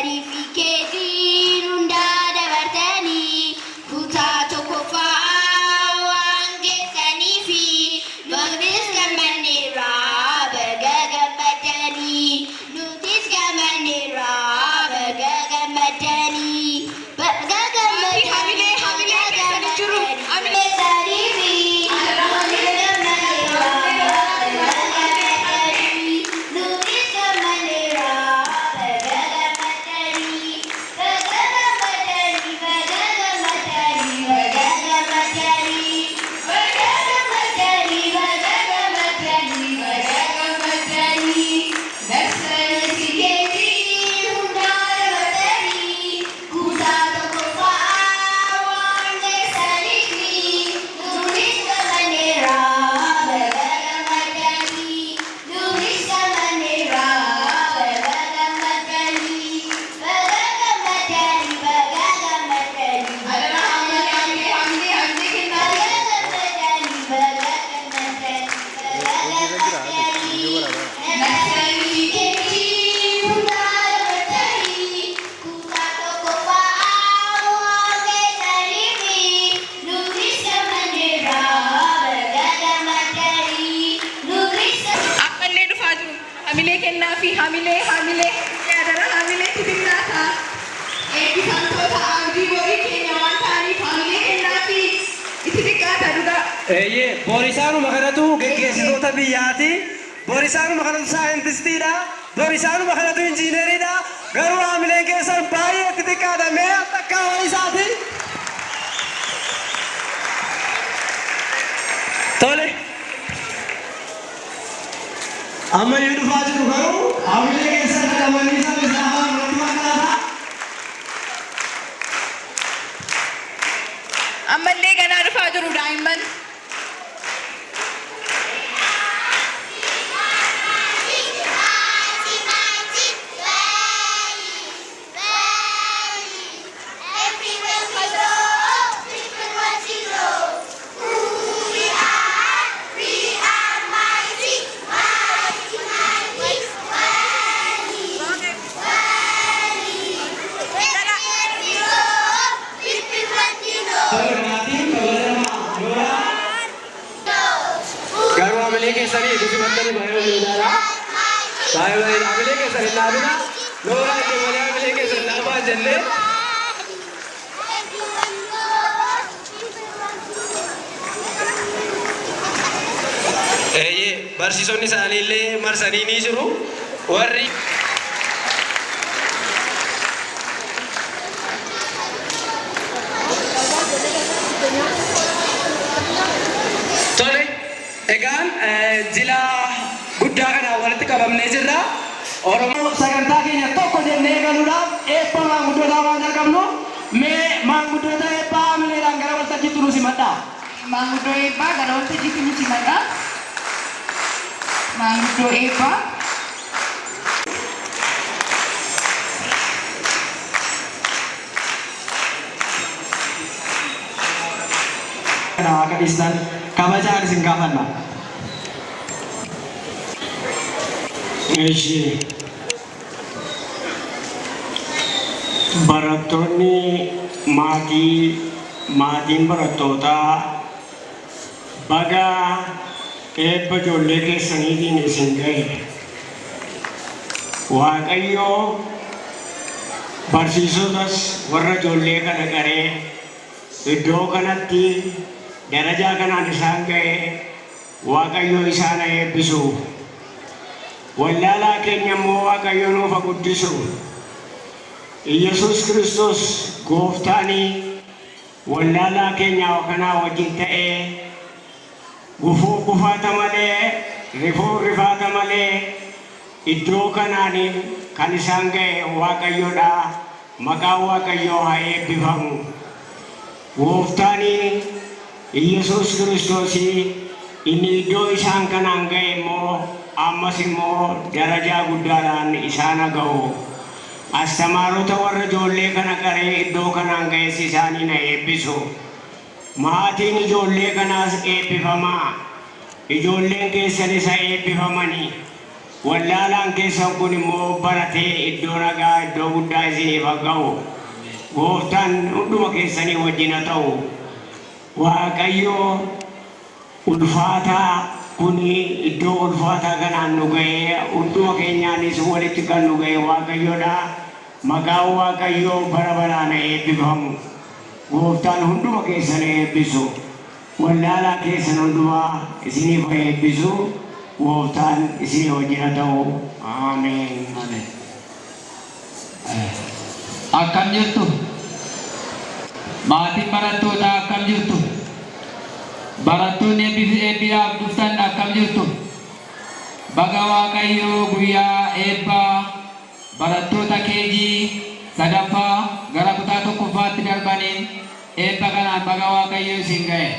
Waliif keetiin hundaa dabartanii kutaa tokkoffaa waan geessanii fi nutis gammanneerraa baga gammadanii nutis gammanneerraa baga gammadanii baga gammadanii hamilee keessanii jiru hamilee isaanii fi Borisaanu makanatu geggeessitoota biyyaati. Borisaanu makanatu saayintistiidha. Borisaanu makanatu injiineriidha. Garuu haamileen keessan baay'ee xixiqqaadha. Mee akka isaati. Tole. Amma yoo dhufaa jiru garuu haamilee keessan dhaqamanii sabni isaa irratti makaata. Ammallee ganaa dhufaa jiru daa'imman. Barsiisonni isaaniillee marsanii ni jiru. Warri tole egaan jila guddaa kana walitti qabamnee jirra. Oromoo sagantaa keenya tokko jennee galuudhaaf eebba maanguddootaa waan argamnu mee maanguddoota eebbaa haamileedhaan gara waltajjiitti nu simadhaa. Maanguddoo eebbaa gara waltajjiitti nu simadhaa. Maanguddoo eebbaa. Akka dhiistan kabajaan isin gaafanna. Barattoonni maatiin barattootaa baga eebba ijoollee keessaniitiin isin gahe. Waaqayyo barsiisotas warra ijoollee kana qaree iddoo kanatti darajaa kanaan isaan gahe Waaqayyo isaan eebbisu. Wallaalaa keenya immoo Waaqayyo nuuf haa guddisu. Yesus Kristos gooftaanii wallaalaa keenya kanaa wajjin ta'ee gufuu gufaata malee rifuu rifaata malee iddoo kanaan kan isaan gahe Waaqayyodha. Maqaan Waaqayyoo haa eebbifamu. Gooftaanii Yesus Kristos inni iddoo isaan kanaan gahe immoo ammas immoo darajaa guddaadhaan isaan haa ga'u. Astamaarota warra ijoollee kana qaree iddoo kanaan ga'es isaanii haa eebbisu. Maatiin ijoollee kanaas eebbifamaa. Ijoolleen keessanis haa eebbifamanii. wallaalaan keessan kun immoo baratee iddoo nagaa iddoo guddaa isiniif ga'u. Gooftaan hunduma keessanii wajjin haa ta'u. Waaqayyo ulfaataa kun iddoo ulfaataa kanaan nu ga'ee hunduma keenyaanis walitti kan nu ga'e Waaqayyoodha. Maqaan Waaqayyoo bara baraan eebbifamu. Gooftaan hunduma keessan eebbisu. Wallaalaa keessan hundumaa isiniif eebbisu. Gooftaan isinii wajjin haa ta'u. Ameen. Akkam jirtu? Maatiin barattootaa akkam jirtu? Barattoonni eebbiidhaaf dhuftan akkam jirtu? Baga Waaqayyoo guyyaa eebbaa barattoota keejii sadaffaa gara kutaa tokkoffaatti darbaniin eebba kanaan baga Waaqayyoo isin ga'e.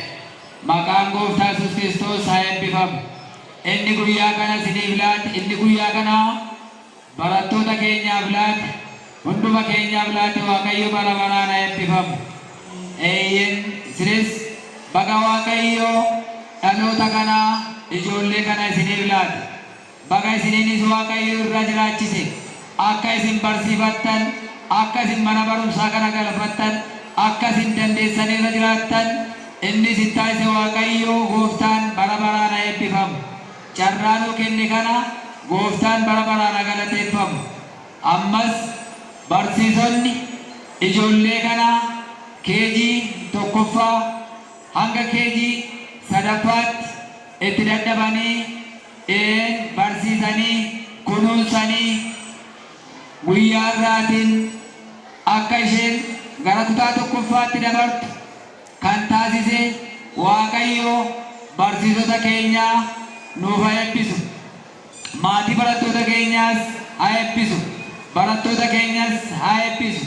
Maqaan Gooftaa Yesuus Kiristoos haa eebbifamu. Inni guyyaa kana isiniif laate, inni guyyaa kana barattoota keenyaaf laate, hunduma keenyaaf laate Waaqayyo bara baraan haa eebbifamu. Isinis baga Waaqayyoo dhaloota kana ijoollee kana isiniif laate. Baga isiniinis Waaqayyo irra jiraachise. Akka isin barsiifattan, akka isin mana barumsaa kana galfattan, akka isin dandeessanii irra jiraattan, inni isin taasise Waaqayyo Gooftaan bara baraan haa eebbifamu. Carraa nuu kenne kana Gooftaan bara baraan haa galateeffamu. Ammas barsiisonni ijoollee kana keejii tokkoffaa hanga keejii sadaffaatti itti dadhabanii barsiisanii kunuunsanii guyyaa irraatiin akka isheen gara kutaa tokkoffaatti dabartu kan taasise Waaqayyo barsiisota keenyaa nuuf haa eebbisu. Maatii barattoota keenyaas haa eebbisu. Barattoota keenyas haa eebbisu.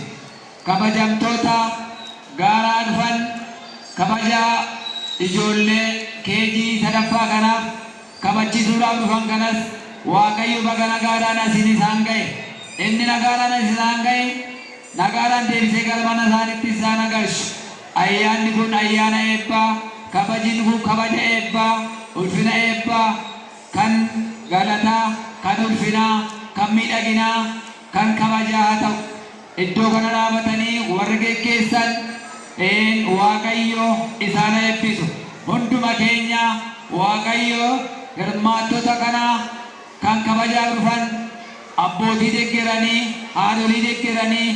Kabajamtoota gaaraa dhufan kabajaa ijoollee keejii sadaffaa kanaaf kabachiisuudhaaf dhufan kanas Waaqayyo baga nagaadhaan isin isaan ga'e. Inni nagaadhaan isaan ga'e nagaadhaan deebisee gara mana isaaniitti isaan galchu. Ayyaanni kun ayyaana eebbaa, kabajni kun kabaja eebbaa, ulfina eebbaa kan galataa, kan ulfinaa, kan miidhaginaa, kan kabajaa haa ta'u. Iddoo kana dhaabatanii warri geggeessan Waaqayyo isaan eebbisu. Hunduma keenya Waaqayyo hirmaattota kana kan kabajaa dhufan abbootii deeggaranii, haadholii deeggaranii,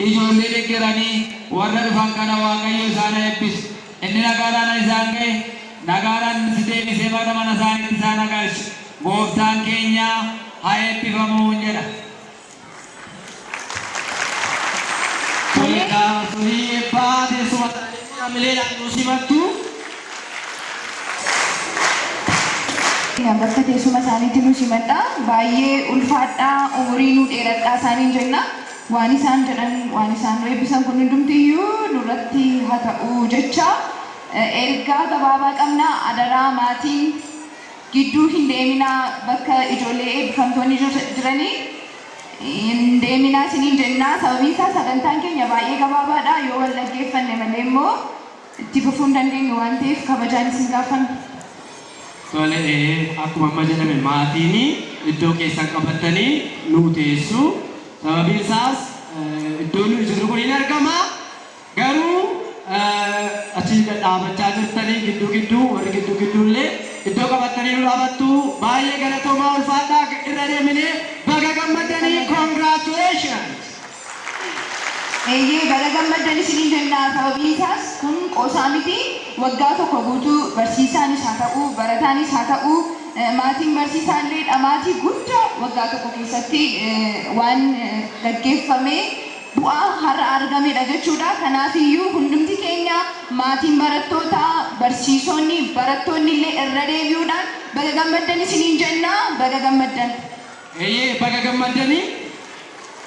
ijoollee deeggaranii warra dhufan kana Waaqayyo isaan eebbisu. Inni nagaadhaan isaan ga'e nagaadhaan si deebisee bara mana isaaniitti isaan galchu. Gooftaan keenya haa eebbifamu jedha. Bakka teessuma isaaniitti nu simadha. Baay'ee ulfaadhaa, umurii nu dheeradhaa isaaniin jenna. Waan isaan jedhan, waan isaan nu eebbisan kun hundumtiyyuu nurratti haa ta'u jecha. Ergaa gabaabaa qabna. Adaraa maatiin gidduu hin deeminaa bakka ijoollee eebbifamtoonni jiranii. Hin deeminaa isiniin jennaa. Sababiin isaa sagantaan keenya baay'ee gabaabaadha. Yoo wal dhaggeeffanne malee immoo itti fufuu hin dandeenyu waan ta'eef kabajaan isin gaafanna. Tole akkuma amma jedhame maatiin iddoo keessan qabatanii nu teessu. Sababiin isaas iddoon nuyi jirru kun hin argama. Garuu achi dhaabachaa jirtanii gidduu warri gidduullee iddoo qabatanii nu dhaabattu. Baay'ee galatoomaa ulfaadhaa irra deeminee baga gammadanii congratulations. Baga gammaddan isiniin jenna. Sababiin isaas kun qoosaa miti. Waggaa tokko guutuu barsiisaanis haa ta'u, barataanis haa ta'u, maatiin barsiisaallee dhamaatii guddaa waggaa tokko keessatti waan gaggeeffamee bu'aa har'a argamedha jechuudha. Kanaafiyyuu hundumti keenya maatiin barattootaa, barsiisonni, barattoonni illee irra deebi'uudhaan baga gammaddan isiniin jenna. Baga gammaddan. Baga gammaddanii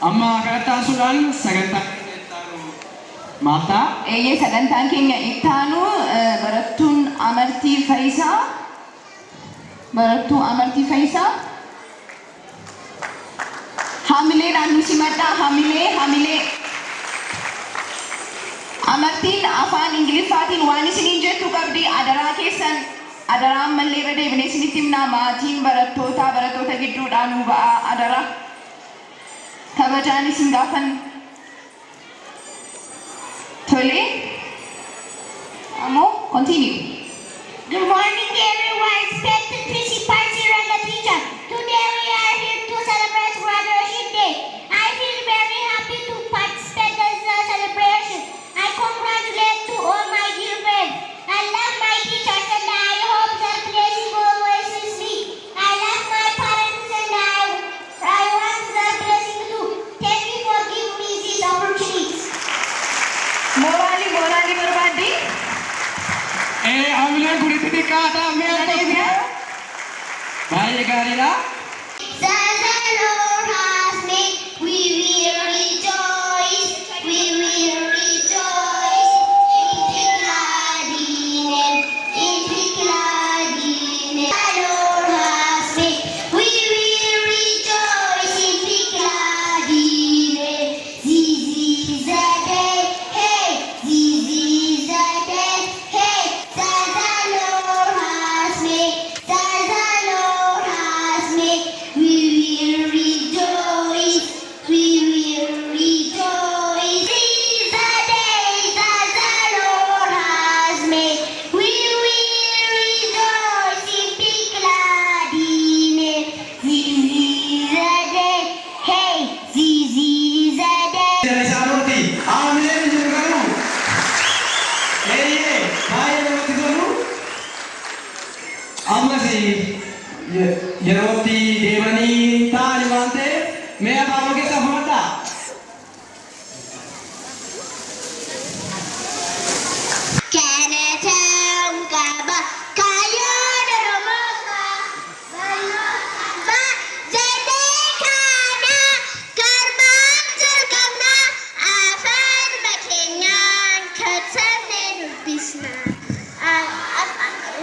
amma kanatti aansuudhaan sagantaa Maataa? Sagantaan keenya ittaanu barattuun Amartii Fayisaa. Barattuu Amartii Fayisaa. Hamileedhaan nu simadhaa. Hamilee. Amartiin afaan Ingiliffaatiin waan isiniin jettu qabdi. Adaraa keessan adaraan mallee irra deebinee isinitti himnaa maatiin barattoota gidduudhaan nu ba'a adara kabajaan isin gaafan tole amo continue. Good morning, everyone. Respected principal, and the teacher. Today we are here to celebrate Graduation Day. I feel very happy to participate in the celebration. I congratulate to all my dear friends. I love my teachers and I hope their blessing always is me. I love my parents and I want their blessing too. Thank you for giving me these opportunities. Morali berbadi. Ambil kulit ini kata ambil baik Karina. As the Lord has made, we will rejoice. We will rejoice. In glad in the Lord has made, we will rejoice. In glad This is the day, hey. This is the day, hey. That the Lord has made. That the Lord has made. We will rejoice. We will rejoice. This is the day that the Lord has made. We will rejoice and be glad in it. This is the day, hey. This is the day. Jalasaanoti aamileen jiru garuu eeyyee baay'ee namatti tolu ammas yerootti deemanii taa'ani waan ta'eef mee abaaboo keessaa fudhadhaa. Kanatan kaba kayo darumaka ba jade kana karman terkamna afan makenyan katane dubisna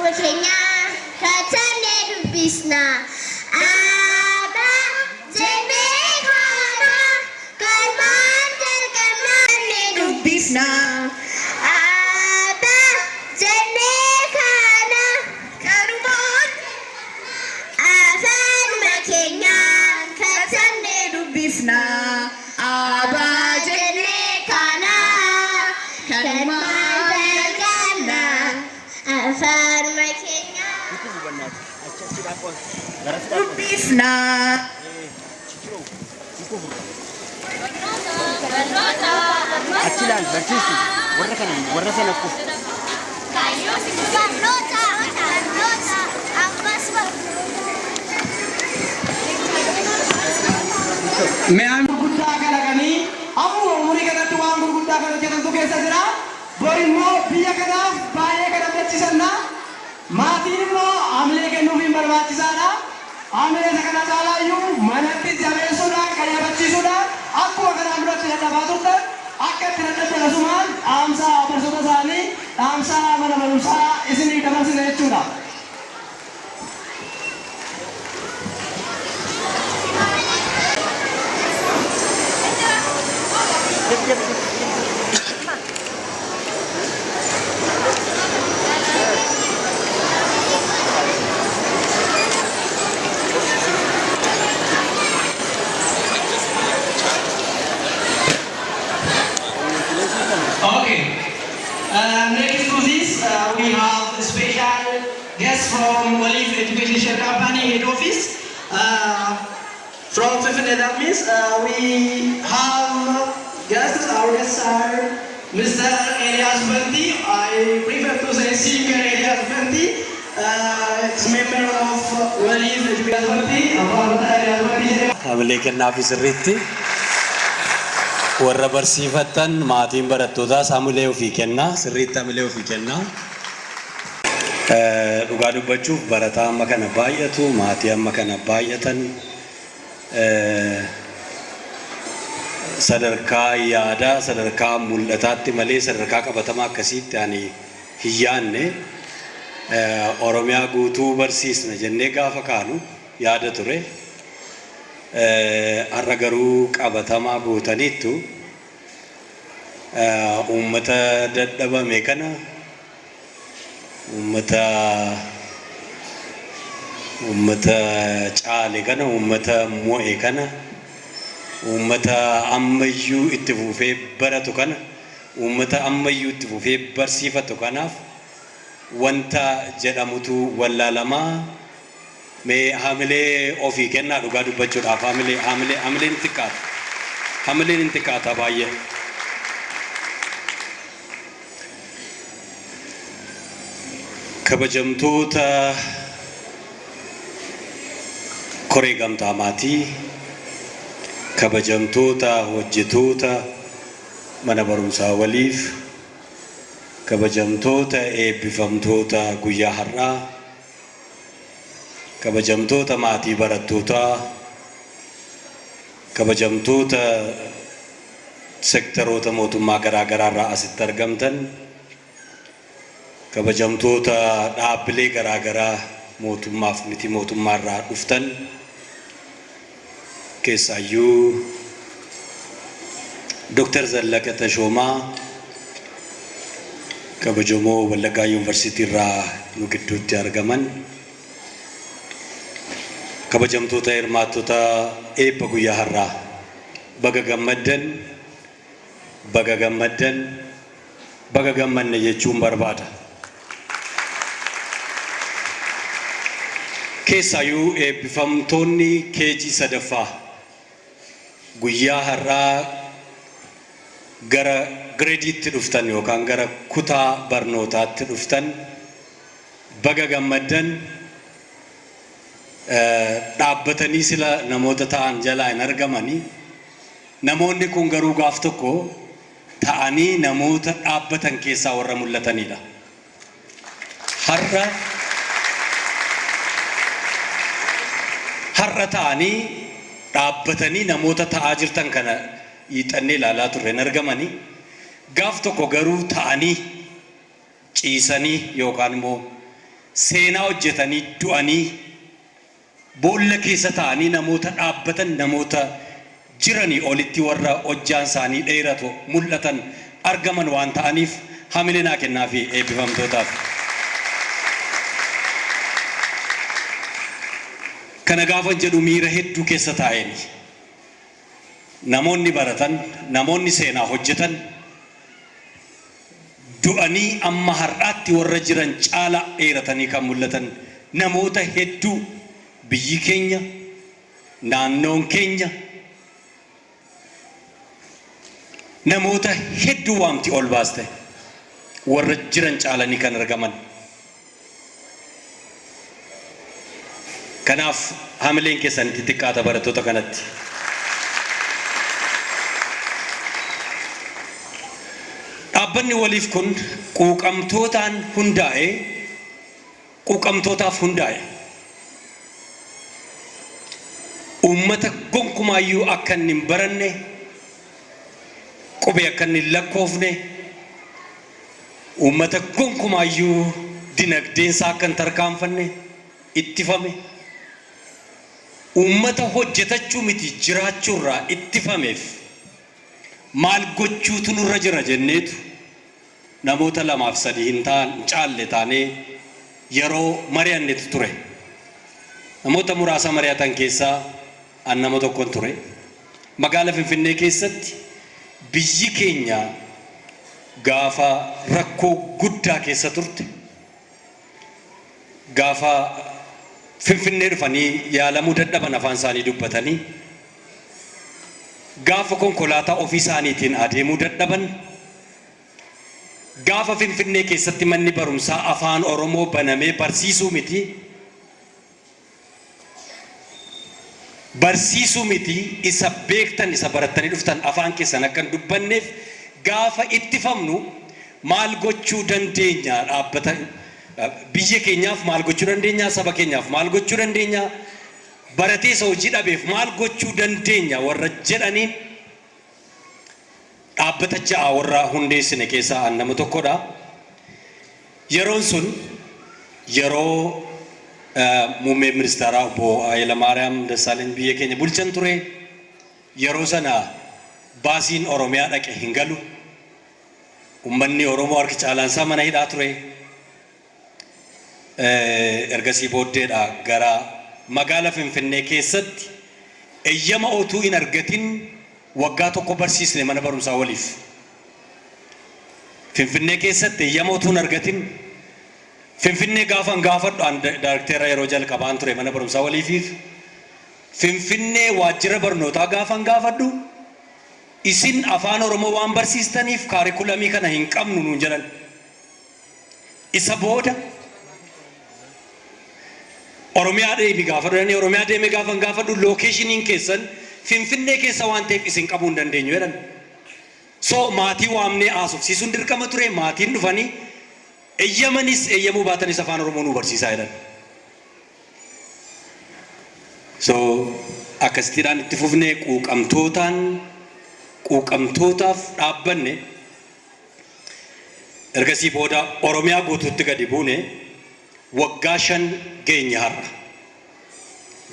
makenyan katane dubisna aba jade kana karman terkamna dubisna Achilan Bantiifi warra sana ku. Mean gurguddaa kalaqanii amma umurii kanatti waan gurguddaa kana jedhamtu keessa jira. Bor immoo biyya kanaaf baay'ee kan abdachiisanna. Maatiin immoo haamilee kennuufiin barbaachisaadha. Haamilee isa kana caalaayyuu manatti jabeessuudhaan qayyabachiisuudhaan akkuma kanaan duratti dadhabaa turtan akka itti dadhabasumaan dhaamsa barsiisota isaanii dhaamsa mana barumsaa isinii dabarsina jechuudha. Okay. Next to this, we have a special guest from Waliif Education Company head office. From Qophiilee, that means we have guests. Our guests are Mr. Eeliyaas Bantii. I prefer to say Senior Eeliyaas Bantii. It's member of Waliif Education Company. Faarfataa Eeliyaas Bantii. Haamilee kennaafi sirriitti warra barsiifatan maatiin barattootaa haamilee ofii kennaa sirriitti haamilee ofii kennaa. Dhugaa dubbachuuf barataa amma kana baay'atu maatii amma kana baay'atan sadarkaa yaadaa sadarkaa mul'ataatti malee sadarkaa qabatamaa akkasiitti ani hin yaanne Oromiyaa guutuu barsiisna jennee gaafa kaanu yaada ture. Har'a garuu qabatamaa guutaniittu uummata dadhabame kana uummata ummata caale kana ummata mo'e kana ummata ammayyuu itti fufee baratu kana ummata ammayyuu itti fufee barsiifatu kanaaf wanta jedhamutu wallaalamaa mee hamilee ofii kennaa dhugaa dubbachuudhaaf hamileen xiqqaata baay'ee. kabajamtoota koree gamtaa maatii, kabajamtoota hojjetoota mana barumsaa waliif, kabajamtoota eebbifamtoota guyyaa har'aa, kabajamtoota maatii barattootaa, kabajamtoota sektaroota mootummaa garaa garaarraa asitti argamtan, kabajamtoota dhaabbilee garaa garaa mootummaaf miti mootummaarraa dhuftan keessaayyuu Dr. Zallaqaa Tashoomaa kabajamoo Wallaggaa Yuunivarsiitiirraa nu gidduutti argaman, kabajamtoota hirmaattota eebba guyyaa har'aa baga gammanne jechuun barbaada. Keessaayyuu eebbifamtoonni keejii sadaffaa guyyaa har'aa gara gireediitti dhuftan yookaan gara kutaa barnootaatti dhuftan baga gammaddan. Dhaabbatanii sila namoota ta'an jalaa hin argamanii, namoonni kun garuu gaaf tokko ta'anii namoota dhaabbatan keessaa warra mul'atanidha. Har'a ta'anii dhaabbatanii namoota ta'aa jirtan kana hiixannee ilaalaa turre hin argamanii, gaaf tokko garuu ta'anii ciisanii yookaan immoo seenaa hojjetanii du'anii boolla keessa ta'anii namoota dhaabbatan namoota jiranii olitti warra hojjaan isaanii dheeratu mul'atan argaman waan ta'aniif hamilee naa kennaa fi eebbifamtootaaf. Kana gaafa jedhu miira hedduu keessa taa'een namoonni baratan, namoonni seenaa hojjetan du'anii amma har'aatti warra jiran caala dheeratanii kan mul'atan namoota hedduu biyyi keenya, naannoon keenya namoota hedduu waamti ol baaste warra jiran caalanii kan argaman. Kanaaf hamileen keessan itti xiqqaata barattoota kanatti. Dhaabbanni waliif kun quuqamtootaaf hundaa'e. Uummata gonkumaayyuu akka inni hin baranne, qubee akka inni hin lakkoofne, uummata gonkumaayyuu dinagdeensaa akka hin tarkaanfanne ittifame, uummata hojjetachuu miti jiraachuurraa ittifameef maal gochuutu nurra jira jenneetu namoota 2-3 hin caalle taanee yeroo mari'annetu ture. Namoota muraasa mari'atan keessaa an nama tokkon ture. Magaalaa Finfinnee keessatti biyyi keenya gaafa rakkoo guddaa keessa turte, gaafa Finfinnee dhufanii yaalamuu dadhaban afaan isaanii dubbatanii, gaafa konkolaataa ofii isaaniitiin adeemuu dadhaban, gaafa Finfinnee keessatti manni barumsaa afaan Oromoo banamee barsiisuu miti isa beektan isa barattanii dhuftan afaan keessan akka hin dubbanneef gaafa ittifamnu maal gochuu dandeenya dhaabbata biyya keenyaaf maal gochuu dandeenya, saba keenyaaf maal gochuu dandeenya, baratee isa hojii dhabeef maal gochuu dandeenya warra jedhaniin dhaabbata ja'a warra hundeessine keessaa an nama tokkodha. Yeroon sun yeroo muummee ministeeraa obbo Hayilamaariyaam Dassaaleny biyya keenya bulchan ture. Yeroo sana baasiin Oromiyaa dhaqe hin galu. Uummanni Oromoo harki caalaan isaa mana hidhaa ture. ergasii booddeedha gara magaala Finfinnee keessatti eeyyama otuu hin argatin waggaa tokko barsiisne mana barumsaa Waliif. Finfinnee keessatti eeyyama otuu hin argatin Finfinnee gaafan gaafadhu an daayirektera yeroo jalqabaan ture mana barumsaa Waliifiif. Finfinnee waajjira barnootaa gaafan gaafadhu isin afaan Oromoo waan barsiistaniif kaarikulamii kana hin qabnu nuun jedhan. Isa booda Oromiyaa deemi gaafadhu Oromiyaa deemi gaafan gaafadhu lookeeshiniin keessan Finfinnee keessa waan ta'eef isin qabuu hin dandeenyu jedhan. So maatii waamnee haasofsiisuun dirqama ture maatiin dhufanii eeyyamanis eeyyamuu baatanis afaan Oromoo nu barsiisaa jedhan. So akkasittiidhaan itti fufnee quuqamtootaaf dhaabbanne ergasii booda Oromiyaa guutuutti gadi buune waggaa 5 geenya har'a.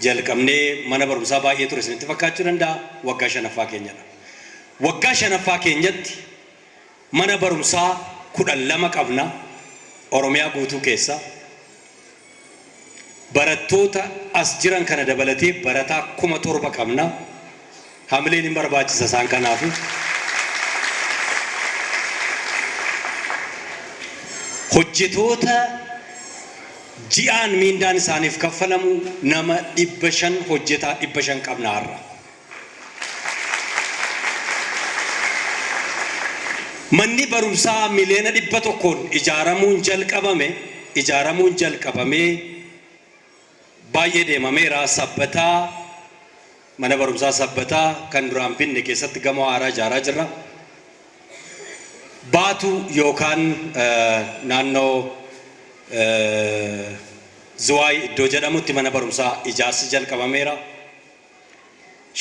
Jalqabnee mana barumsaa baay'ee ture isinitti fakkaachuu danda'a waggaa 5ffaa keenyadha. Waggaa 5ffaa keenyatti mana barumsaa 12 qabna Oromiyaa guutuu keessa. Barattoota as jiran kana dabalatee barataa 7,000 qabna. Hamileen hin barbaachisa isaan kanaaf. Hojjetoota ji'aan miindaan isaaniif kaffalamu nama 500 hojjetaa 500 qabna har'a. Manni barumsaa miliyoona 100 ijaaramuun jalqabamee baay'ee deemameera. Sabbataa mana barumsaa Sabbataa kan duraan binne keessatti gamoo haaraa ijaaraa jirra. Baatu yookaan naannoo Zuwaay iddoo jedhamutti mana barumsaa ijaarsi jalqabameera.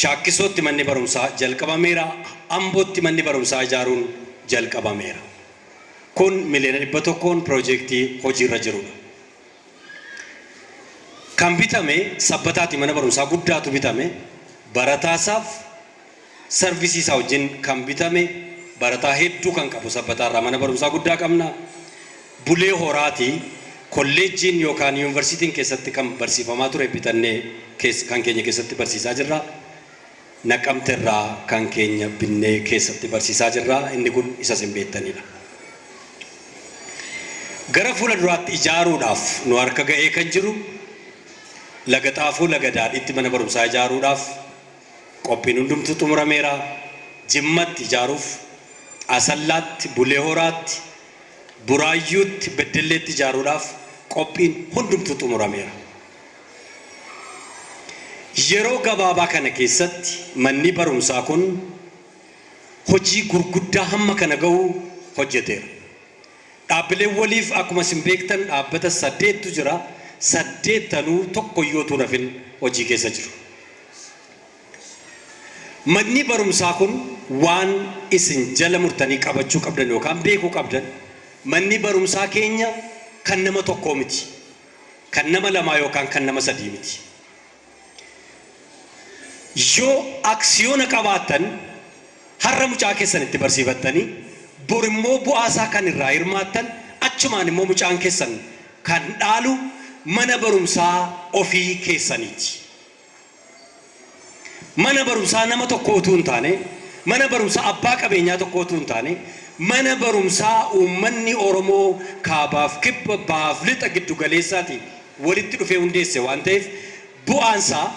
Shaakkisootti manni barumsaa jalqabameera. Ambootti manni barumsaa ijaaruun jalqabameera. Kun miliyoona 100 piroojeektii hojiirra jirudha. Kan bitame Sabbataatti mana barumsaa guddaatu bitame. Barataasaaf sarvisiisaa wajjin kan bitame barataa hedduu kan qabu Sabbataarraa mana barumsaa guddaa qabna. Bulee Horaati kolleejjiin yookaan yuunivarsiitiin keessatti kan barsiifamaa ture bitannee kan keenya keessatti barsiisaa jirra. Naqamteerraa kan keenya binnee keessatti barsiisaa jirra. Inni kun isa sin beektanidha. Gara fuula duraatti ijaaruudhaaf nu harka ga'ee kan jiru laga Xaafuu laga Daadhiitti mana barumsaa ijaaruudhaaf qophiin hundumtuu xumurameera. Jimmatti ijaaruuf Asallaatti, Bulee Horaatti, Buraayyuutti, Beddelleetti ijaaruudhaaf qophiin hundumtuu xumurameera. Yeroo gabaabaa kana keessatti manni barumsaa kun hojii gurguddaa hamma kana ga'u hojjeteera. Dhaabbileen Waliif akkuma isin beektan dhaabbata 8tu jira. 8 tokkoyyuu utuu nafin hojii keessa jiru. Manni barumsaa kun waan isin jala murtanii qabachuu qabdan yookaan beekuu qabdan manni barumsaa keenya kan nama tokkoo miti. Kan nama 2 yookaan kan nama 3 miti. Yoo aksiyoona qabaatan har'a mucaa keessan itti barsiifattanii bor immoo bu'aasaa kan irraa hirmaattan achumaan immoo mucaan keessan kan dhaalu mana barumsaa ofii keessaniiti. Mana barumsaa nama tokko utuu hin taane, mana barumsaa abbaa qabeenyaa tokko utuu hin taane, mana barumsaa uummanni Oromoo kaabaaf kibba baaf lixa giddu galeessaati walitti dhufee hundeesse waan ta'eef bu'aansaa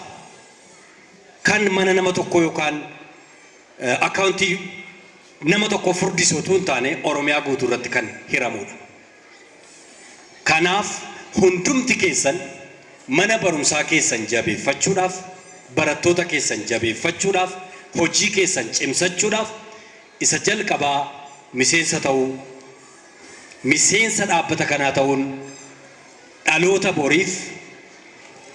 kan mana nama tokko yookaan akkaawuntii nama tokko furdisuu utuu hin taane Oromiyaa guutuu irratti kan hiramudha. Kanaaf hundumti keessan mana barumsaa keessan jabeeffachuudhaaf, barattoota keessan jabeeffachuudhaaf, hojii keessan cimsachuudhaaf isa jalqabaa miseensa dhaabbata kanaa ta'uun dhaloota boriif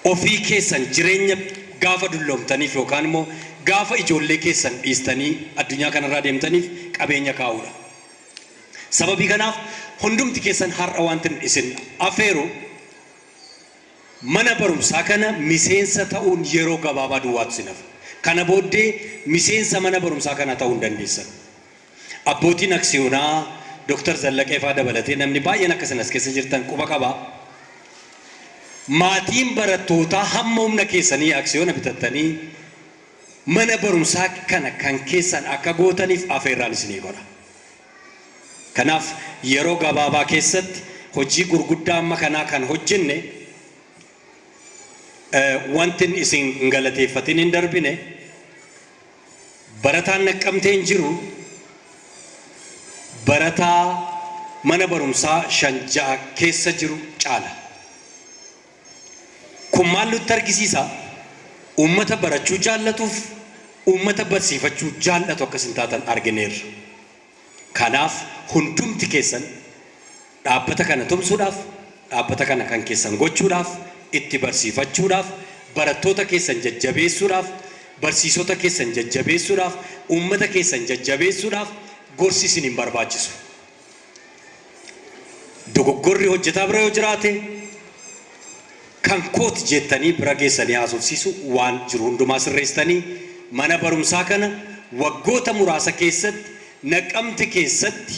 ofii keessan jireenya gaafa dulloomtaniif yookaan immoo gaafa ijoollee keessan dhiistanii addunyaa kanarraa deemtaniif qabeenya kaa'uudha. Sababii kanaaf hundumti keessan har'a wanti isin afeeru mana barumsaa kana miseensa ta'uun yeroo gabaabaa duwwaatu sinaf. Kana booddee miseensa mana barumsaa kana ta'uu hin dandeessan. Abbootiin aksiyoonaa Dr. Zallaqee fa'aa dabalatee namni baay'een akkasiin as keessa jirtan quba qaba. maatiin barattootaa hamma humna keessanii aksiyoona bitattanii mana barumsaa kana kan keessan akka gootaniif afeerraan isinii godha. Kanaaf yeroo gabaabaa keessatti hojii gurguddaa amma kanaa kan hojjenne wanti isin galateeffatin hin darbine barataan Naqamtee hin jiru barataa mana barumsaa 5-6 keessa jiru caala. Kun maal nutti argisiisa? Uummata barachuu jaallatuuf uummata barsiifachuu jaallatu akkasin taatan argineerra. Kanaaf hundumti keessan dhaabbata kana tumsuudhaaf, dhaabbata kana kan keessan gochuudhaaf, itti barsiifachuudhaaf, barattoota keessan jajjabeessuudhaaf, barsiisota keessan jajjabeessuudhaaf, uummata keessan jajjabeessuudhaaf gorsi isin hin barbaachisu. Dogoggorri hojjetaa bira yoo jiraate kan kooti jettanii bira geessanii haasofsiisu waan jiru hundumaa sirreessitanii mana barumsaa kana waggoota muraasa keessatti Naqamte keessatti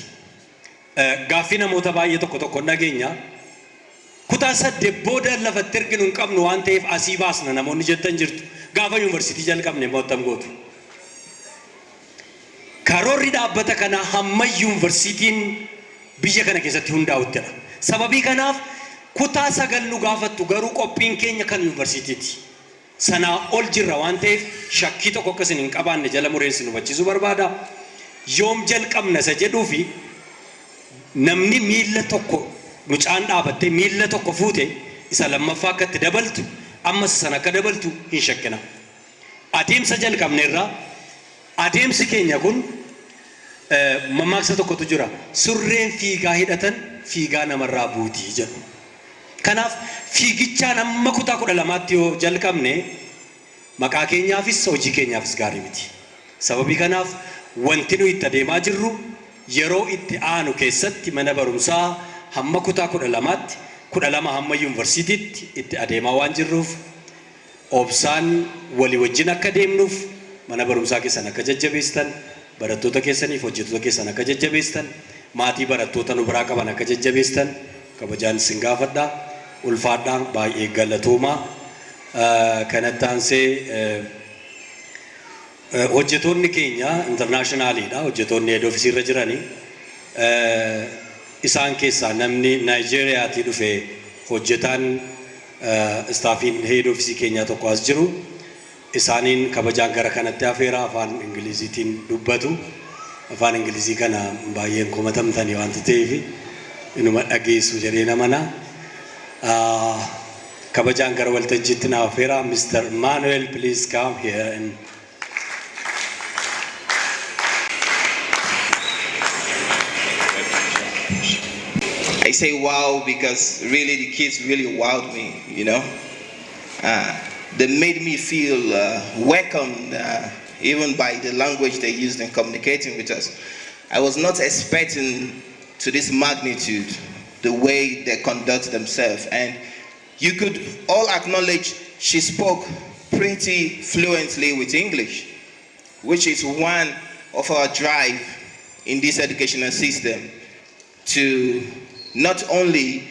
gaaffii namoota baay'ee tokko nageenya kutaa 8 booda lafatti erginu hin qabnu waan ta'eef asii baasna namoonni jettan jirtu. Gaafa yuunivarsiitii jalqabne moottam gootu. Karoorri dhaabbata kana hamma yuunivarsiitiin biyya kana keessatti hundaa'uttidha. Sababii kanaaf kutaa 9 nu gaafattu garuu qophiin keenya kan yuunivarsiitiiti. Sanaa ol jirra waan ta'eef shakkii tokko akkasin hin qabaanne jala mureensi nu hubachiisuu barbaada. Yoom jalqabna isa jedhuu fi namni miilla tokko mucaan dhaabattee miilla tokko fuute isa lammaffaa akka itti dabaltu ammas sana akka dabaltu hin shakkina. Adeemsa jalqabneerraa adeemsi keenya kun mammaaksa tokkotu jira. Surreen fiigaa hidhatan fiigaa namarraa buutii jedhu. Kanaaf fiigichaan amma kutaa 12tti yoo jalqabne maqaa keenyaafis hojii keenyaafis gaarii miti. Sababii kanaaf wanti nu itti adeemaa jirru yeroo itti aanu keessatti mana barumsaa hamma kutaa 12tti 12 hamma yuunivarsiitiitti itti adeemaa waan jirruuf obsaan walii wajjin akka deemnuuf mana barumsaa keessan akka jajjabeessitan barattoota keessaniif hojjettoota keessan akka jajjabeessitan maatii barattoota nu biraa qaban akka jajjabeessitan kabajaan isin gaafadha. Ulfaadhaan baay'ee galatoomaa. Kanatti aansee hojjettoonni keenya internaashinaaliidha. Hojjettoonni head office irra jiranii isaan keessaa namni Naayijeeriyaatii dhufe hojjetaan istaafiin head office keenyaa tokko as jiru. Isaaniin kabajaan gara kanatti afeera afaan Ingiliziitiin dubbatu. Afaan Ingilizii kana baay'een komatamtanii waan ta'eef inuma dhageessu jedhee namana. Kabajaan gara waltajjiitti na afeera. Mr. Manuel, please come here and I say wow because really the kids really wowed me, you know. They made me feel welcomed even by the language they used in communicating with us. I was not expecting to this magnitude the way they conduct themselves, and you could all acknowledge she spoke pretty fluently with English, which is one of our drive in this educational system, to not only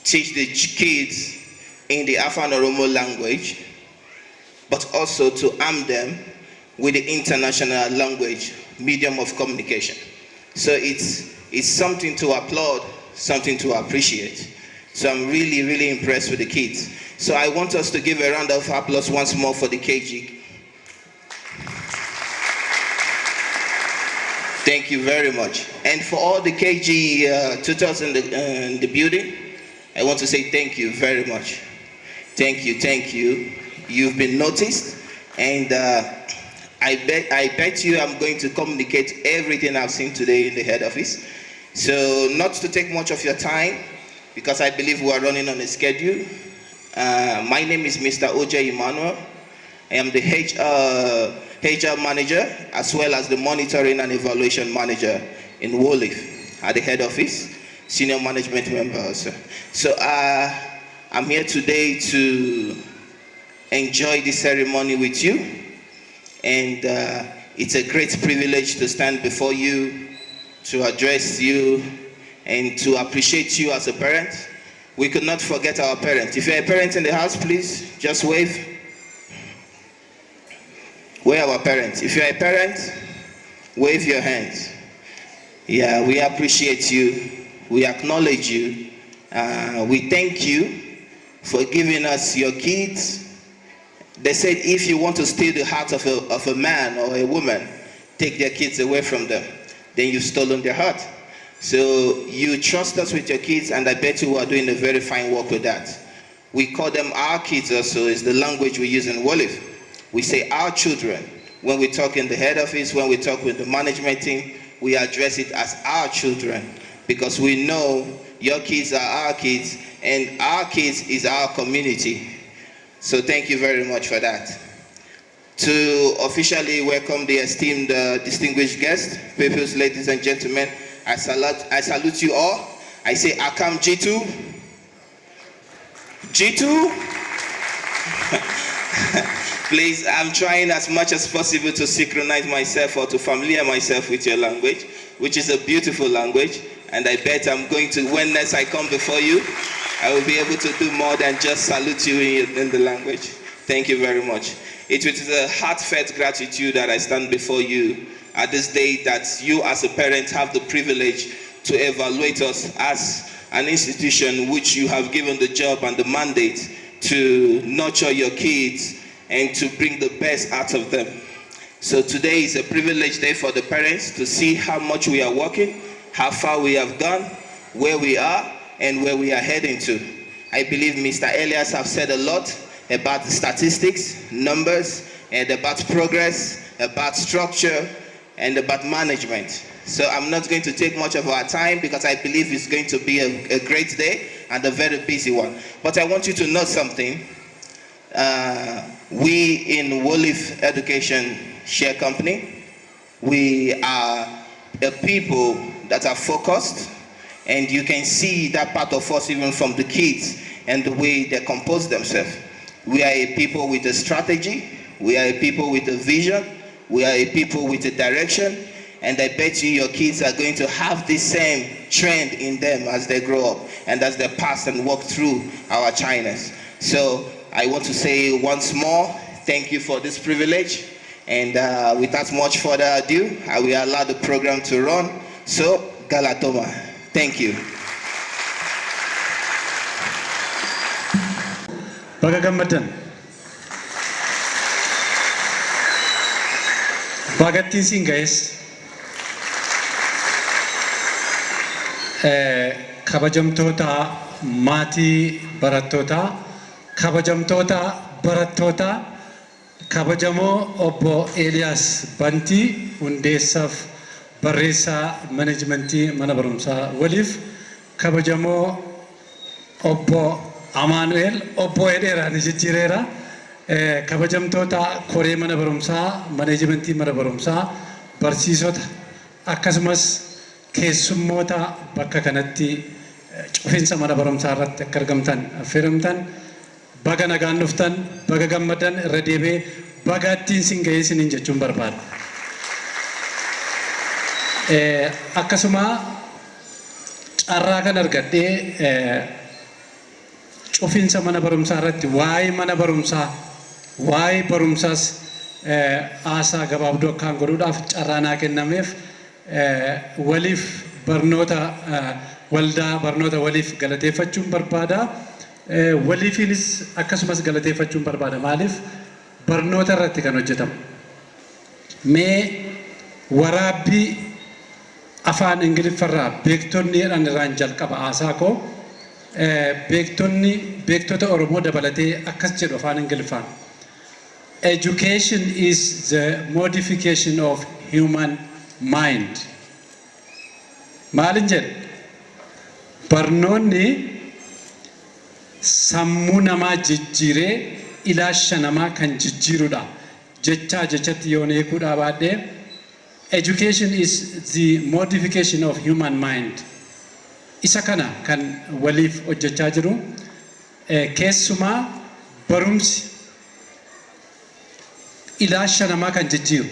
teach the kids in the Afan Oromo language, but also to arm them with the international language medium of communication. So it's something to applaud, something to appreciate. So I'm really, really impressed with the kids. So I want us to give a round of applause once more for the KG. Thank you very much. And for all the KG tutors in the building, I want to say thank you very much. Thank you, thank you. You've been noticed, and I bet you I'm going to communicate everything I've seen today in the head office. So not to take much of your time, because I believe we are running on a schedule. My name is Mr. O.J. Emmanuel. I am the HR manager, as well as the monitoring and evaluation manager in Waliif at the head office, senior management member also. So I'm here today to enjoy this ceremony with you, and it's a great privilege to stand before you, to address you, and to appreciate you as a parent. we could not forget our parents. If you're a parent in the house, please just wave. Where are our parents? If you're a parent, wave your hands. Yeah, we appreciate you. We acknowledge you. We thank you for giving us your kids. They said if you want to steal the heart of a man or a woman, take their kids away from them. Then you've stolen their heart. So you trust us with your kids, and I bet you are doing a very fine work with that. We call them our kids also, is the language we use in Waliif. We say our children. When we talk in the head office, when we talk with the management team, we address it as our children, because we know your kids are our kids, and our kids is our community. So thank you very much for that. To officially welcome the esteemed distinguished guests, pupils, ladies and gentlemen, I salute you all. I say Akam G2. G2. Please, I'm trying as much as possible to synchronize myself or to familiar myself with your language, which is a beautiful language. And I bet I'm going to, when next I come before you, I will be able to do more than just salute you in the language. Thank you very much. It is a heartfelt gratitude that I stand before you at this day, that you as a parent have the privilege to evaluate us as an institution which you have given the job and the mandate to nurture your kids and to bring the best out of them. So today is a privileged day for the parents to see how much we are working, how far we have gone, where we are, and where we are heading to. I believe Mr. Eeliyaas have said a lot about the statistics, numbers, and about progress, about structure, and about management. So I'm not going to take much of our time, because I believe it's going to be a great day and a very busy one. But I want you to know something. We in Waliif Education Share Company, we are a people that are focused, and you can see that part of us even from the kids and the way they compose themselves. We are a people with a strategy, we are a people with a vision, we are a people with a direction, and I bet you your kids are going to have the same trend in them as they grow up and as they pass and walk through our Chinas. So I want to say once more, thank you for this privilege, and without much further ado, I will allow the program to run. So, Galatoma, thank you. Baga gammadan. Bagattiin siin ga'es. Kabajamtoota maatii barattootaa, kabajamtoota barattoota, kabajamoo obbo Eeliyaas Bantii hundeessaaf barreessaa manaajmentii mana barumsaa Waliif, kabajamoo obbo Amaanu'eel, obbo Edheeraan jijjiireera, kabajamtoota koree mana barumsaa, manaajmentii mana barumsaa, barsiisota, akkasumas keessummoota bakka kanatti cufiinsa mana barumsaa irratti akka argamtan affeeramtan, baga nagaan dhuftan, baga gammadan, irra deebee baga ittiin siin ga'ee isiniin jechuun barbaada. Akkasuma carraa kan argadhee cufiinsa mana barumsaa irratti waa'ee mana barumsaa, waa'ee barumsaas haasaa gabaabduu akkaan godhuudhaaf carraa naa kennameef Waliif barnoota waldaa barnoota Waliif galateeffachuun barbaada. Waliifiinis akkasumas galateeffachuun barbaada. Maaliif barnoota irratti kan hojjetamu. Mee waraabbii afaan Ingiliffarraa beektonni jedhan irraan jalqaba haasaa koo. Beektota Oromoo dabalatee akkas jedhu afaan Ingiliffaan. Education is the modification of human mind. Maalin jedhu? Barnoonni sammuu namaa jijjiiree ilaasha namaa kan jijjiirudha. Jechaa jechatti yoon eekuudhaa baadhee, education is the modification of human mind. Isa kana kan Waliif hojjechaa jiru. Keessumaa barumsi ilaasha namaa kan jijjiiru,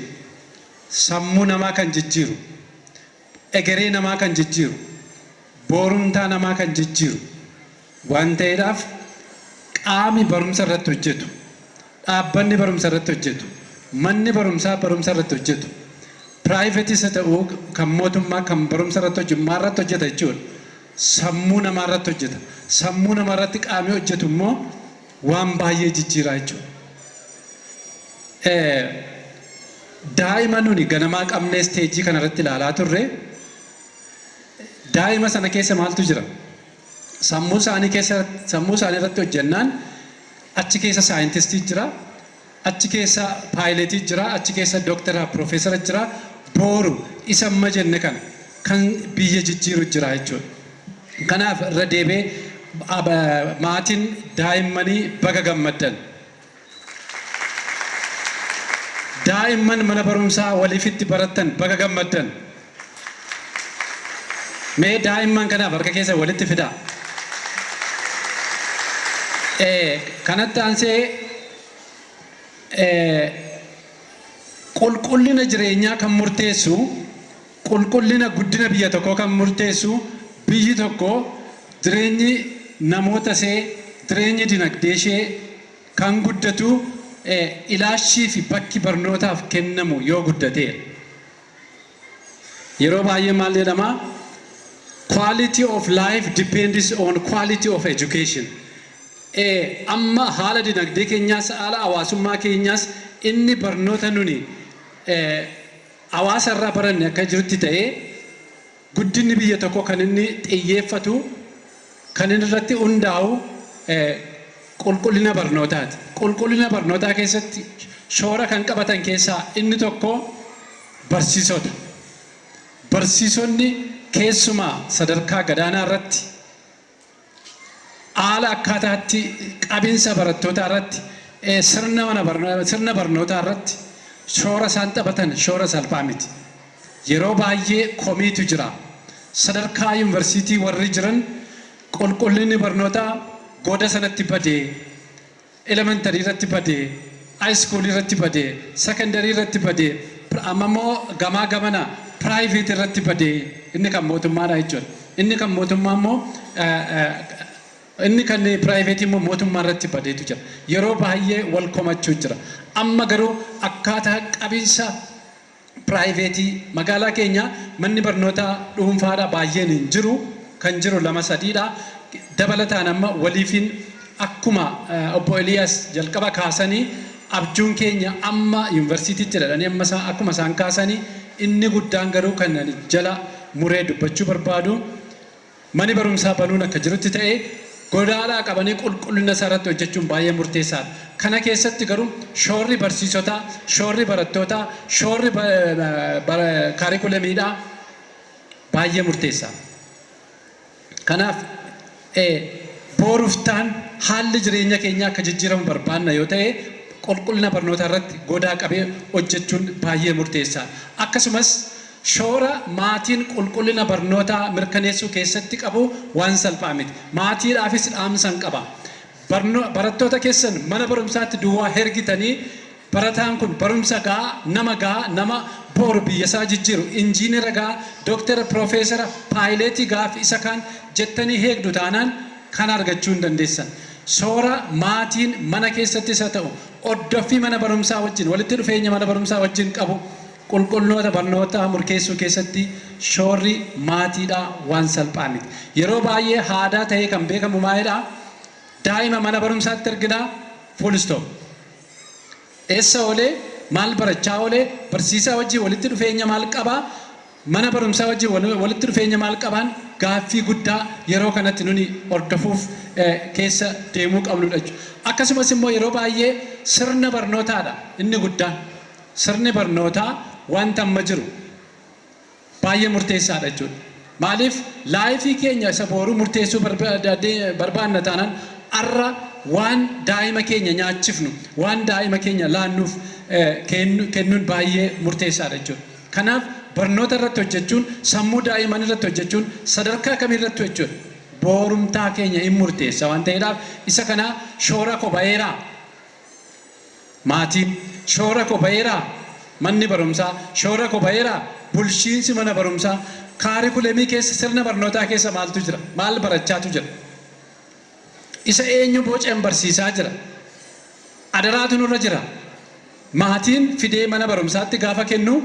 sammuu namaa kan jijjiiru, egeree namaa kan jijjiiru, boorumtaa namaa kan jijjiiru, waan ta'eedhaaf qaami barumsa irratti hojjetu, dhaabbanni barumsa irratti hojjetu, manni barumsaa barumsa irratti hojjetu, piraayiveetis haa ta'uu kan mootummaa kan barumsa irratti hojjetu maal irratti hojjeta jechuudha. Sammuu namaa irratti hojjeta. Sammuu namaa irratti qaamii hojjetu immoo waan baay'ee jijjiiraa jechuudha. Daa'ima nuni ganamaa qabnee isteejii kana irratti ilaalaa turre, daa'ima sana keessa maaltu jira? Sammuu isaanii irratti hojjennaan achi keessa saayintistii jira, achi keessa paayiletii jira, achi keessa doktara, piroofeesara jira. Booru isa amma jenne kana kan biyya jijjiiru jira jechuudha. Kanaaf irra deebee maatiin daa'immanii baga gammaddan. Daa'imman mana barumsaa waliifitti barattan baga gammaddan. Mee daa'imman kanaaf harka keessa walitti fidaa. Kanatti aansee qulqullina jireenyaa kan murteessu, qulqullina guddina biyya tokkoo kan murteessu, biyyi tokko jireenyi namoota ishee, jireenyi dinagdee ishee kan guddatu ilaashii fi bakki barnootaaf kennamu yoo guddateera. Yeroo baay'ee maal jedhama? Quality of life depends on quality of education. Amma haala dinagdee keenyaas haala hawaasummaa keenyaas inni barnoota nuni hawaasa irraa baranne akka jirutti ta'ee guddinni biyya tokko kan inni xiyyeeffatu, kan inni irratti hundaa'u qulqullina barnootaati. Qulqullina barnootaa keessatti shoora kan qabatan keessaa inni tokko barsiisota. Barsiisonni keessumaa sadarkaa gadaanaa irratti haala akkaataatti qabinsa barattootaa irratti sirna barnootaa irratti shoora isaan taphatan shoora salphaa miti. Yeroo baay'ee komiitu jira. Sadarkaa yuunivarsiitii warri jiran qulqullinni barnootaa goda sanatti badee, elementarii irratti badee, haayiskuulii irratti badee, sekondarii irratti badee, amma immoo gamaa gamana piraayiveet irratti badee inni kan mootummaadha jechuudha. Inni kan mootummaa immoo inni kan piraayiveetii immoo mootummaa irratti badeetu jira. Yeroo baay'ee wal komachuu jira. Amma garuu akkaataa qabinsa piraayiveetii magaalaa keenya manni barnootaa dhuunfaadha baay'een hin jiru, kan jiru 2-3dha. Dabalataan amma waliifiin akkuma obbo Eeliyaas jalqaba kaasanii abjuun keenya amma yuunivarsiitiitti jedhanii amma akkuma isaan kaasanii inni guddaan garuu kan jala muree dubbachuu barbaadu mani barumsaa banuun akka jirutti ta'ee godaadhaa qabanii qulqullina isaa irratti hojjechuun baay'ee murteessaadha. Kana keessatti garuu shoorri barsiisotaa, shoorri barattootaa, shoorri kaarikulamiidhaa baay'ee murteessaa. Kanaaf booruftaan haalli jireenya keenyaa akka jijjiiramu barbaanna yoo ta'e qulqullina barnootaa irratti godaa qabee hojjechuun baay'ee murteessaa. Akkasumas shoora maatiin qulqullina barnootaa mirkaneessuu keessatti qabu waan salphaa miti. Maatiidhaafis dhaamsan qaba. Barattoota keessan mana barumsaatti duwwaa hergitanii barataan kun barumsa gaa nama boru biyyasaa jijjiiru injiinera gaa doktara piroofeesara paayileetii gaaf isa kan jettanii heegdu taanaan kan argachuu hin dandeessan. Shoora maatiin mana keessattis haa ta'u ordoffii mana barumsaa wajjin walitti dhufeenya mana barumsaa wajjin qabu qulqulloota barnootaa murteessuu keessatti shoorri maatiidhaa waan salphaa miti. Yeroo baay'ee haadaa ta'ee kan beekamu maalidhaa? Daa'ima mana barumsaatti erginaa full stop. Eessa oolee maal barachaa oolee barsiisaa wajjin walitti dhufeenya maal qabaa? Mana barumsaa wajjin walitti dhufeenya maal qabaan? Gaaffii guddaa yeroo kanatti nuni hordofuuf keessa deemuu qabnudha jechuudha. Akkasumas immoo yeroo baay'ee sirna barnootaadha inni guddaan. Sirni barnootaa wanta amma jiru baay'ee murteessaadha jechuudha. Maaliif laayifii keenya isa booruu murteessuu barbaanna taanaan arra waan daa'ima keenya nyaachifnu, waan daa'ima keenya laannuuf kennuun baay'ee murteessaadha jechuudha. Kanaaf barnoota irratti hojjechuun, sammuu daa'iman irratti hojjechuun sadarkaa kamii irratti hojjechuudha? Boorumtaa keenya hin murteessa waan ta'eedhaaf isa kana shoora qophaa'eeraa. Maatiin shoora qophaa'eeraa. Manni barumsaa shoora qophaa'eeraa. Bulchiinsi mana barumsaa kaarikulamii keessa sirna barnootaa keessa maaltu jira? Maal barachaatu jira? isa eenyu booceen barsiisaa jira. Adaraatu nurra jira. Maatiin fidee mana barumsaatti gaafa kennu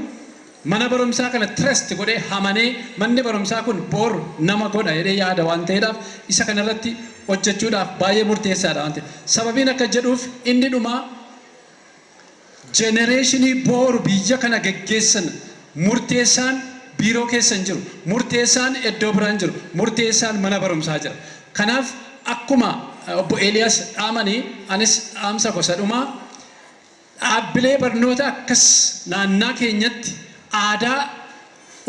mana barumsaa kana trust godhee hamanee manni barumsaa kun boru nama godha jedhee yaada waan ta'eedhaaf isa kanarratti hojjechuudhaaf baay'ee murteessaadha waan ta'eef. Sababiin akka jedhuuf inni dhumaa genereeshinii boru biyya kana geggeessan murteessaan biiroo keessa hin jiru. Murteessaan iddoo biraan jiru. Murteessaan mana barumsaa jira. Kanaaf akkuma obbo Eeliyaas dhaamanii anis dhaamsa gosa dhumaa dhaabbilee barnoota akkas naannaa keenyatti aadaa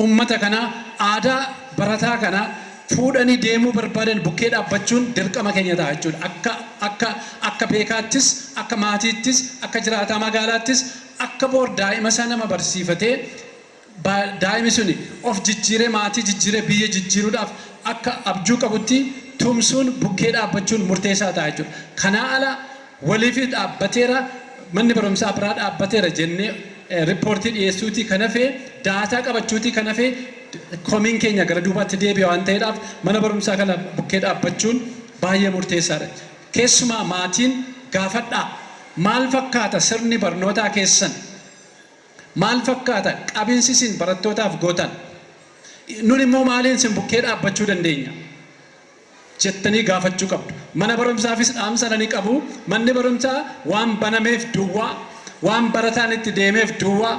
ummata kanaa aadaa barataa kanaa fuudhanii deemuu barbaadan bukkee dhaabbachuun dirqama keenya ta'a jechuudha. Akka beekaattis akka maatiittis akka jiraataa magaalaattis akka boor daa'ima isaa nama barsiifatee daa'imi suni of jijjiiree maatii jijjiiree biyya jijjiiruudhaaf akka abjuu qabutti tumsuun bukkee dhaabbachuun murteessaa ta'a jechuudha. Kanaa ala waliifii dhaabbateera manni barumsaa biraa dhaabbateera jennee riippoortii dhiyeessuutii kan hafee daataa qabachuutii kan hafee komiin keenya gara duubaatti deebi'a waan ta'eedhaaf mana barumsaa kana bukkee dhaabbachuun baay'ee murteessaadha. Keessumaa maatiin gaafadhaa maal fakkaata sirni barnootaa keessan? Maal fakkaata qabiinsi isin barattootaaf gootan? Nun immoo maaliin isin bukkee dhaabbachuu dandeenya jettanii gaafachuu qabdu. Mana barumsaafis dhaamsa ni qabu. Manni barumsaa waan banameef duwwaa, waan barataan itti deemeef duwwaa,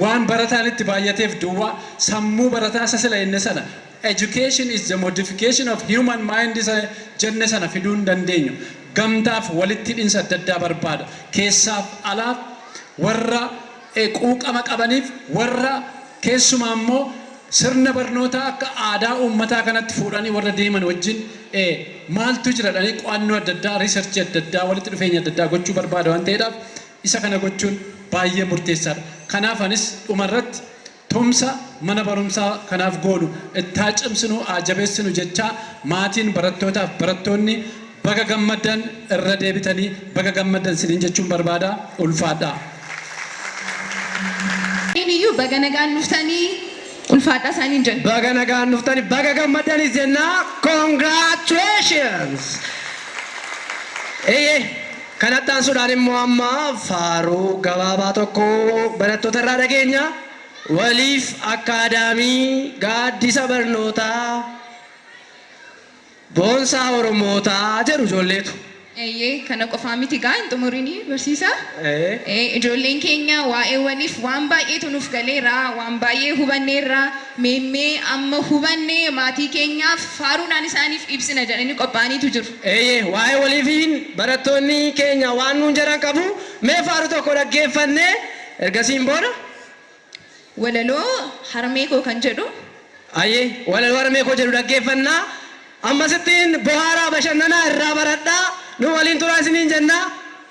waan barataan itti baay'ateef duwwaa, sammuu barataa sasila inni sana. Education is the modification of human mind isa jenne sana fiduu hin dandeenyu. Gamtaaf walitti hidhinsa adda addaa barbaada. Keessaaf alaaf warra quuqama qabaniif warra keessumaa immoo sirna barnootaa akka aadaa uummataa kanatti fuudhanii warra deeman wajjin maaltu jira dhanii qo'annoo adda addaa riisarchii adda addaa walitti dhufeenya adda addaa gochuu barbaada waan ta'eedhaaf isa kana gochuun baay'ee murteessaadha. Kanaaf anis dhumarratti tumsa mana barumsaa kanaaf goonu itti cimsinu jabeessinu jechaa maatiin barattootaaf barattoonni baga gammadan irra deebitanii baga gammadan siniin jechuun barbaada. Ulfaadhaa. Iniyyuu baga nagaan dhuftanii ulfaadhaa isaaniin jenna. Baga nagaan dhuftanii baga gammadanii jenna. Congratulations. Kanatti aansuudhaan immoo amma faaruu gabaabaa tokko barattoota irraa dhageenya. Waliif Akkaadaamii gaaddisa barnootaa boonsaa Oromootaa jedhu ijoolleetu. Kana qofaa miti gaa hin xumurinii barsiisaa. Ijoolleen keenya waa'ee waliif waan baay'eetu nuuf galeera, waan baay'ee hubanneerra. Meemmee amma hubannee maatii keenyaaf faaruudhaan isaaniif ibsina jedhanii qophaa'aniitu jiru. Waa'ee waliifiin barattoonni keenya waan nuun jedhan qabu. Mee faaruu tokko dhaggeeffannee ergasiin booda walaloo harmee koo kan jedhu. Walaloo harmee koo jedhu dhaggeeffannaa. Ammasittiin bohaaraa bashannanaa irraa baradhaa. Nu waliin turaa isiniin jenna.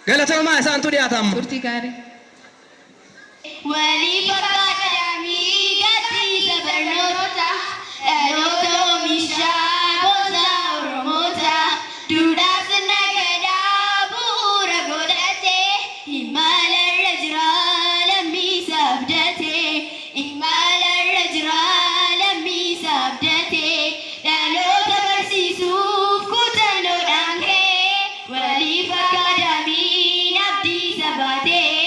Galatoomaa isaantu dhiyaata amma. Turtii gaarii. Waliif Akkaadaamii gaaddisa barnoota dhaloota oomishaa boonsaa Oromoota duudhaa sirna gadaa bu'uura godhatee imaalarra jira lammiisa abdatee imaalarra jira lammiisa abdatee dhaloota barsiisuuf kutannoodhaan ka'ee waliif Akkaadaamii abdii sabaatee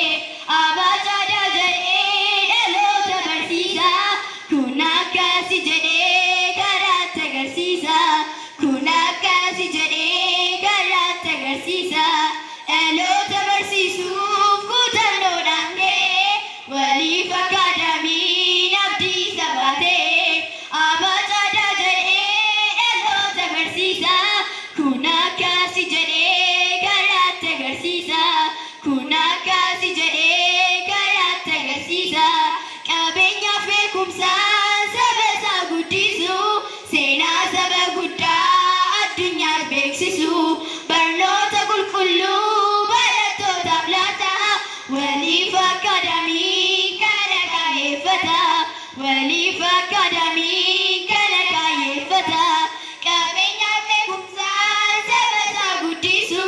abaacaadhaa jedhee dhaloota barsiisaa kun akkasi jedhee karaatti agarsiisa kun akkasi jedhee karaatti agarsiisa dhaloota barsiisuuf kutannoodhaan ka'ee waliif Akkaadaamii abdii sabaatee abaacaadhaa jedhee dhaloota barsiisaa kun akkasi jedhee karaatti agarsiisa kun akkasi jedhee karaatti agarsiisa qabeenyaaf beekumsaa saba isaa guddisu seenaa saba guddaa addunyaaf beeksisu barnoota qulqulluu barattootaaf laata waliif Akkaadaamii kana kaayyeffata waliif Akkaadaamii kana kaayyeffata qabeenyaaf beekumsaa saba isaa guddisu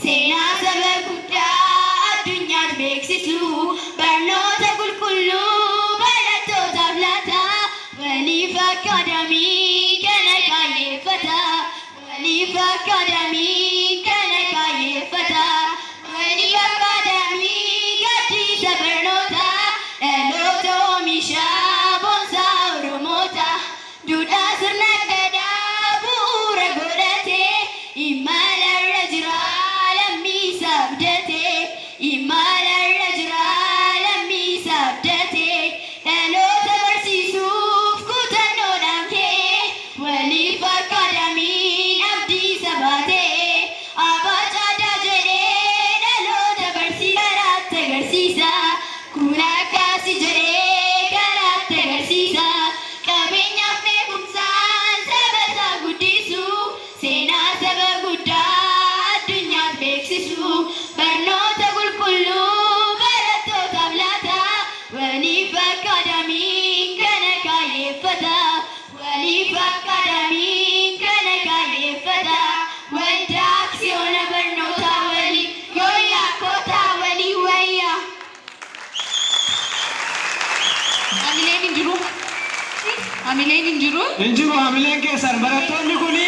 seenaa saba guddaa addunyaaf beeksisu barnoota qulqulluu barattootaaf laata waliif Akkaadaamii kana kaayyeffata waliif Akkaadaamii Akkaadaamiin kana gaaleeffata waldaa aksiyoona barnootaa walii yooyaa Kutaa walii wayyaa. Hamileen hin jiru. Hamileen hin jiru. Injiru hamileen keessan barattoonni kuni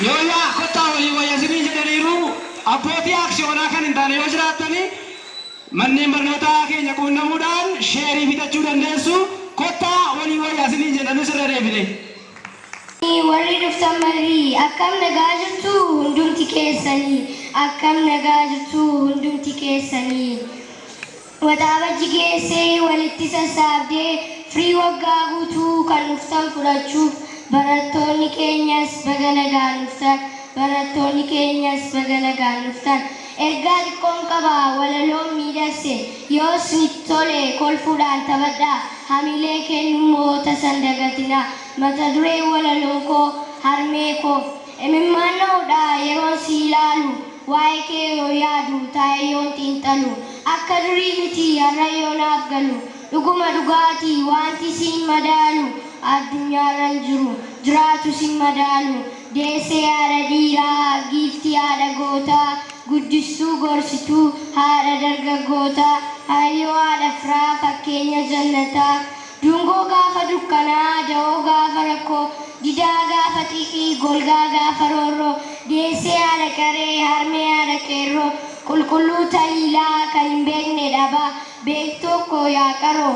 yooyaa Kutaa walii wayyaa isinii jedhaniiru abbootii aksiyoonaa kan hin taane yoo jiraattanii manneen barnootaa keenya quunnamuudhaan sheerii bitachuu dandeessu. Kutaa walii wayyaa isinii jedhanii sirra deebine. Warri dhuftan marii akkam nagaa jirtu hundumti keessanii akkam nagaa jirtu hundumti keessanii. Waxabajji geessee walitti sassaabdee firii waggaa guutuu kan dhuftan fudhachuuf barattoonni keenyas baga nagaan dhuftan barattoonni keenyas baga nagaan dhuftan. Ergaa xiqqoon qabaa walaloon miidhagse yoos ni tole kolfuudhaan taphadhaa hamilee kennummoo tasan dagatina mata duree walaloo koo harmee koo imimmaannoodha yeroon si ilaalu waa'ee kee yoo yaadu taa'ee yoon xiinxalu akka durii miti har'a yoonaaf galu dhuguma dhugaatii wanti siin madaalu addunyaarra hin jiru jiraatu siin madaalu deessee haadha dhiiraa giiftii haadha gootaa guddistuu gorsituu haadha dargaggootaa hayyoo haadha firaa fakkeenya jannataa dungoo gaafa dukkanaa da'oo gaafa rakkoo didaa gaafa xiiqii golgaa gaafa roorroo deessee haadha qaree harmee haadha qeerroo qulqulluu taliilaa kan hin beekne dhabaa beektokko yaa qaroo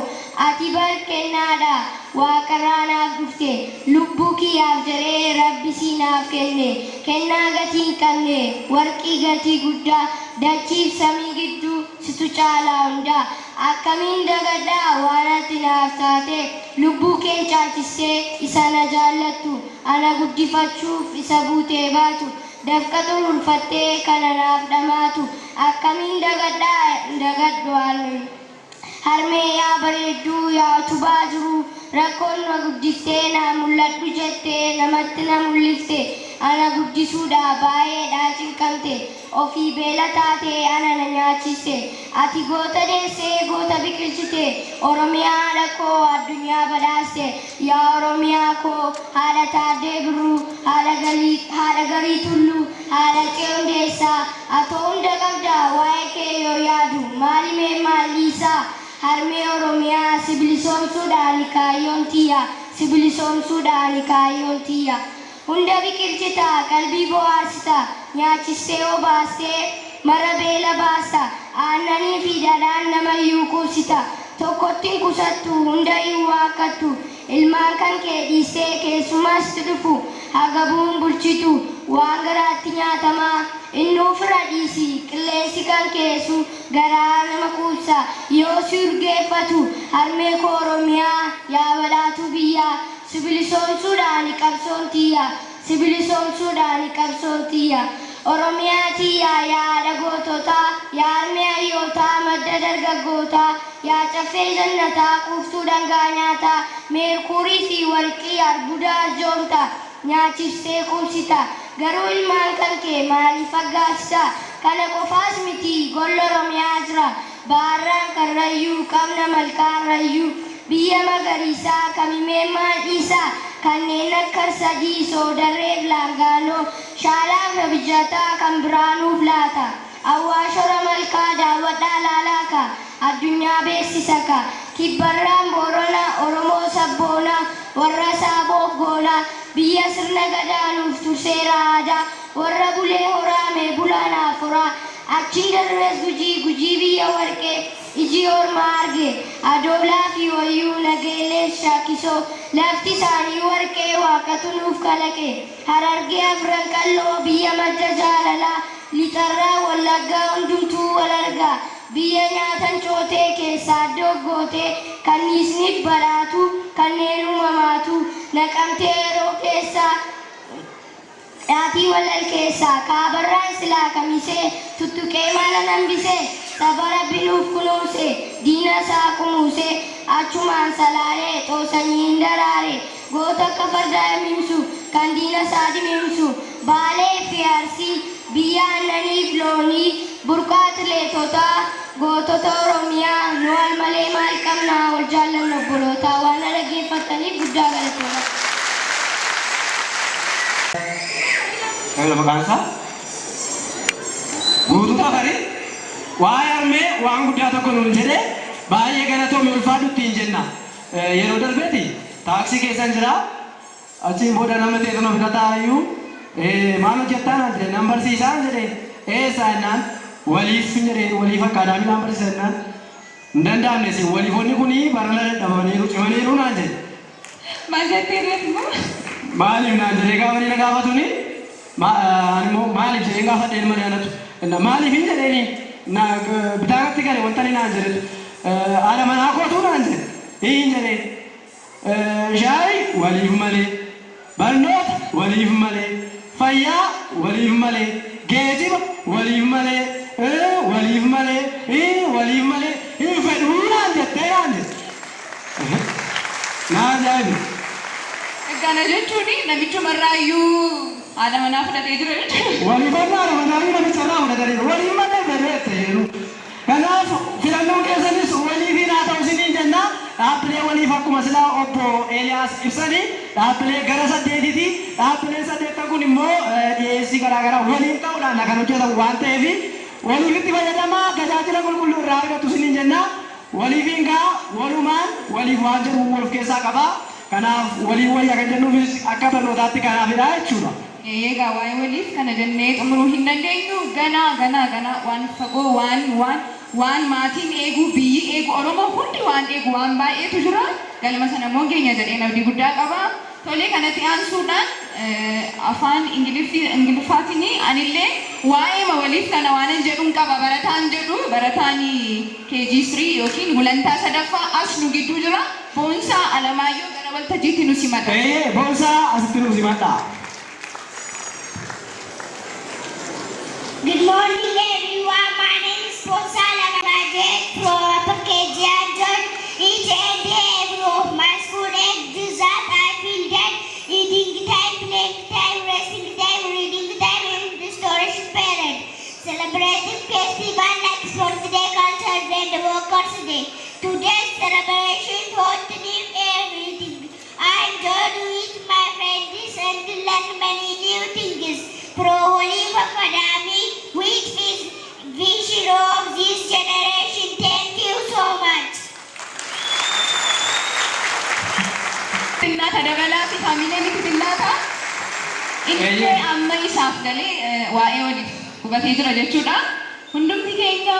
ati barkennaadha waaqarraa naaf dhufte lubbuu kiyyaaf jedhee rabbi siinaaf kenne kennaa gatii hin qabne warqii gatii guddaa dachiif samii gidduu situ caalaa hundaa akkamiin dagadhaa waan ati naaf taate lubbuu kee caalchistee isa na jaallattu ana guddifachuuf isa buutee baatu dafqa xururfattee kana naaf dhamaatu akkamiin dagadhaa dagadhu harmee yaa bareedduu yaa utubaa jiru rakkoon na guddiftee na mul'adhu jettee namatti na mul'ifte ana guddisuudha baay'eedhaa cinqamte ofii beela taatee ana na nyaachiste ati goota deessee goota biqilchite oromiyaa haadha koo addunyaa badhaaste yaa oromiyaa koo haadha taaddee birruu haadha garii tulluu haadha qeondeessaa atoo hunda qabda waa'ee kee yoo yaadu maalimee maalliisaa harmee oromiyaa sibilisoomsuudhaan kaayyoon tiyya sibilisoomsuudhaan kaayyoon tiyya hunda biqilchita qalbii bohaarsita nyaachistee obaastee mara beela baasta aannanii fi dhadhaan namayyuu kuusita tokkottiin kusattu hunda hin waakkattu ilmaan kan kee dhiistee keessumaasti dhufu hagabuun bulchitu waan garaatti nyaatamaa innuu fira dhiisi qilleensi kan keessu garaa nama kuusa yoo si urgeeffatu harmee koo oromiyaa yaa badhaatu biyyaa sibilisoomsuudhaan qabsoon tiyya sibilisoomsuudhaan qabsoon tiyya oromiyaa tiyya yaa haadha goototaa yaa harmee hayyootaa madda dargaggootaa yaa caffee jannataa quuftuu dhangaa nyaataa meerkuurii fi warqii arbuda arjoomta nyaachistee quubsita garuu ilmaan kan kee maaliif aggaasisa kana qofaas miti golla oromiyaa jira baarraan karrayyuu qabna malkaarrayyuu biyya magariisaa kamimeen maadhiisaa kanneen akka sadii soodarreef laangaanoo shaalaaf rabijataa kan biraanuuf laata awwaashora malkaa daawwadhaa laalaaka addunyaa beeksisaka kibbarraan boorona oromoo sabboona warra saaboof goolaa biyya sirna gadaanuuf turseera aadaa warra bulee horaame bulaanaaf horaa achiin darbees gujii biyya warqee iji ormaa arge adoolaa fi wayyuu nageellees shaakisoo lafti isaanii warqee waaqatu nuuf kalaqe harargee afran qalloo biyya madda jaalalaa lixarraa wallaggaa hundumtuu wal argaa biyya nyaatan cootee keessaa doggootee kanniisniif badhaatu kanneen uumamaatu naqamtee yeroo keessaa dhaatii walal keessaa kaabarraan silaa kamisee tuttuqee maala nambisee saba rabbi nuuf kunuunse diina isaa kumuusee achumaan salaalee xoosanyiin daraare goota akka fardaa himimsu kan diina isaa dimimsu baalee fi arsii biyya aannaniif loonii burqaa atileetotaa gootota oromiyaa nu al malee maal qabnaa wal jaallanna obbolootaa waan dhaggeeffataniif guddaa galatoomna. Kalau makan sa, gudu tak hari, wayar me, wang gudya tak kunun jede, bahaya kena tu mulfadu tinjenna. Ye rodal beti, taksi ke sanjra, aci boda nama te tu nama kata ayu, manu jetta na jede, number si san jede, sana, Waliif jede, Waliif Akkadaamii number sana, nanda amne si Waliifoni kuni barala dabani ruci na jede. Macam terus mu. Malim na jede kawani na kafatuni. Maaliif jedhee gaafa deeman yaadatu. Maaliif hin jedheeni na bitaatti gale wanta ni naan jedhetu. Haadha manaa kootuu naan jedhe. Hin jedhee. Shaayi waliif malee. Barnoota waliif malee. Fayyaa waliif malee. Geejiba waliif malee. Waliif malee. Waliif malee. Hin fedhuu naan jettee naan jedhe. Naa ajaa'ibu. Kana jechuun namicha marraayyuu haadha manaa fudhatee jira jechuudha. Waliif haadha manaa namicha irraa fudhatanii jiru. Waliif malee bareette jedhu. Kanaaf filannoon keessanis waliifiin haa ta'u isiniin jenna. Dhaabbilee waliif akkuma silaa obbo Eeliyaas ibsanii dhaabbilee gara 8ti. Dhaabbileen 8 kun immoo dhiyeessii garaagaraa waliin ta'uudhaan kan hojjetan waan ta'eef waliifitti fayyadamaa tajaajila qulqulluu irraa argatu isiniin jenna. Waliifiin gaa walumaan waliif waan jedhu wal of keessaa qaba. Kanaaf waliin wayyaa kan jennuufis akka barnootaatti kanaafidha jechuudha. Egaa waa'ee waliif kana jennee xumuruu hin dandeenyu ganaa waan fagoo waan maatiin eegu biyyi eegu Oromoo hundi waan eegu waan baay'eetu jira. Galma sana immoo keenya jedhee abdii guddaa qaba. Tolee kanatti aansuudhaan afaan Ingiliffaatiin anillee waa'ee waliif kana waan jedhuun qaba. Barataan KG3 yookiin gulantaa sadaffaa as nu gidduu jira. Boonsaa Alamaayyoo gara waltajjiitti nu simata. Boonsaa asitti nu simata. Good morning everyone. My name is Boonsaa Alamaayyoo from KG. I join each and every of my school exams. I feel that eating time, playing time, resting time, reading time, and restoration parent. Celebrating festival like Sports Day, Culture Day, and Workers Day. Today's celebration taught me everything. I enjoyed with my friends and learned many new things. Waliif Akkadaamii, which is vision of this generation. Thank you so much. Tinnata dabalaa fi faamilee miti tinnata. Inni amma isaaf galee waa'ee waliif hubatee jira jechuudha. Hundumti keenya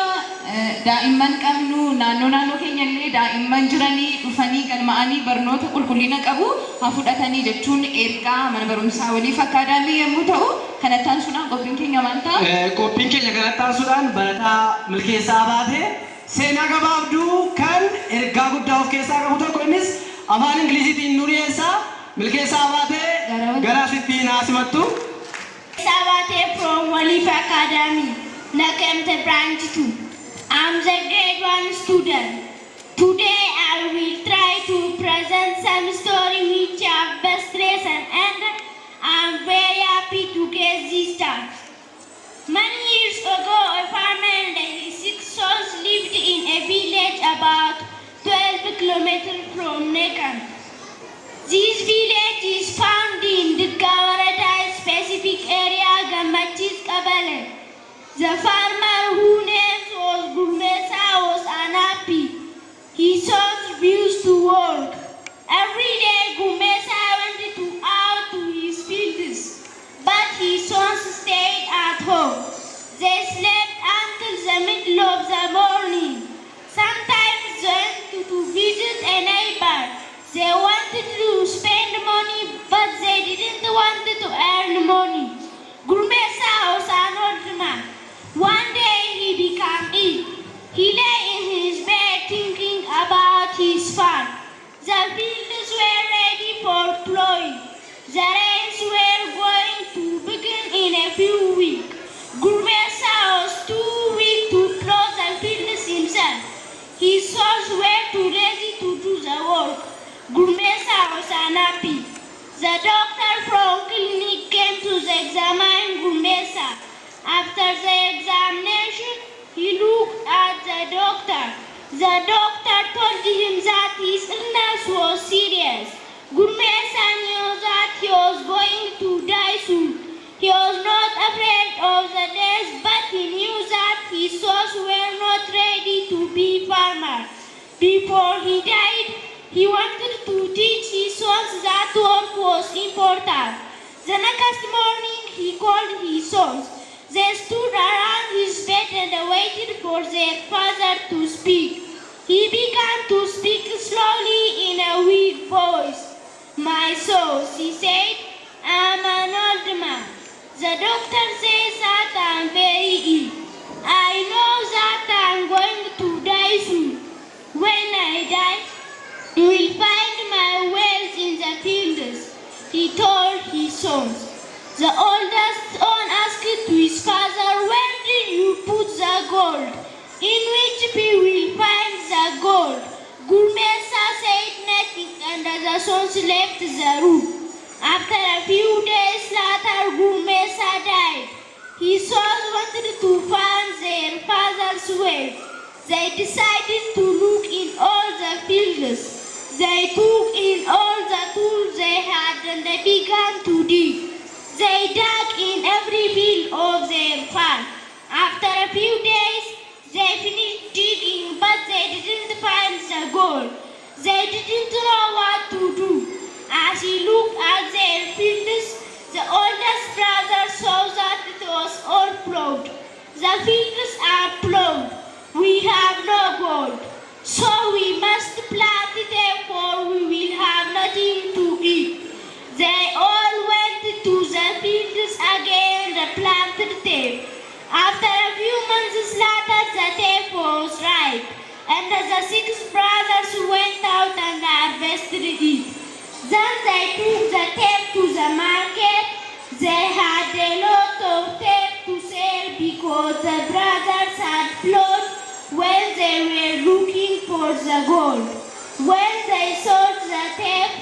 daa'imman qabnu naannoo keenya illee daa'imman jiranii dhufanii galma'anii barnoota qulqullina qabu haa fudhatanii jechuun ergaa mana barumsaa Waliif Akkadaamii yommuu ta'u kanatti aansuudhaan qophiin keenya maal ta'a? Qophiin keenya kanatti aansuudhaan barataa milkeessaa baatee seenaa gabaabduu kan ergaa guddaa of keessaa qabu tokko innis afaan Ingiliziitiin nu dhiyeessa. Milkeessaa baatee gara asitti naasimattu. Milkeessaa baatee from Waliif Akkadaamii. Naqamtee branch 2. I'm the grade 1 student. Today I will try to present some story which are best lesson and I'm very happy to get this chance. Many years ago, a farmer and his 6 sons lived in a village about 12 kilometers from Naqamtee. This village is found in the Daawwadhaa specific area Gammachis Qabale. The farmer whose name was Gurmesa was unhappy. His sons refused to work. Every day Gurmesa went out to his fields, but his sons stayed at home. They slept until the middle of the morning. Sometimes they went to visit a neighbor. They wanted to spend money, but they didn't want to earn money. Gurmesa was an old man. One day he became ill. He lay in his bed thinking about his farm. The fields were ready for plowing. The rains were going to begin in a few weeks. Gurmesa was too weak to plow the fields himself. His sons were too lazy to do the work. Gurmesa was unhappy. The doctor from clinic came to examine Gurmesa. After the examination, he looked at the doctor. The doctor told him that his illness was serious. Gurmesa knew that he was going to die before he died, he wanted to teach his sons that work was important. The next morning, he called his sons. They stood around his bed and waited for their father to speak. He began to speak slowly in a weak voice. "My sons," he said, "I'm an old man. The doctor says that I'm very ill. I know that I'm going to die soon. When I die, you will find my wealth in the fields," he told his sons. The oldest son asked to his father, "Where did you put the gold? In which we will find the gold?" Gurmesa said nothing, and the sons left the room. After a few days later, Gurmesa died. His sons wanted to find their father's wealth. They decided to look in all the fields. They took in all the tools they had and they began to dig. They dug in every field of their farm. After a few days, they finished digging, but they didn't find the gold. They didn't know what to do. As he looked at their fields, the oldest brother saw that it was all plowed. "The fields are plowed. We have no gold. So we must plant it, therefore we will have nothing to eat." They all went to the fields again and planted them. After a few months later, the tape was ripe, and the 6 brothers went out and harvested it. Then they took the tape to the market. They had a lot of tape to sell because the brothers had plowed when they were looking for the gold. When they sold the tape,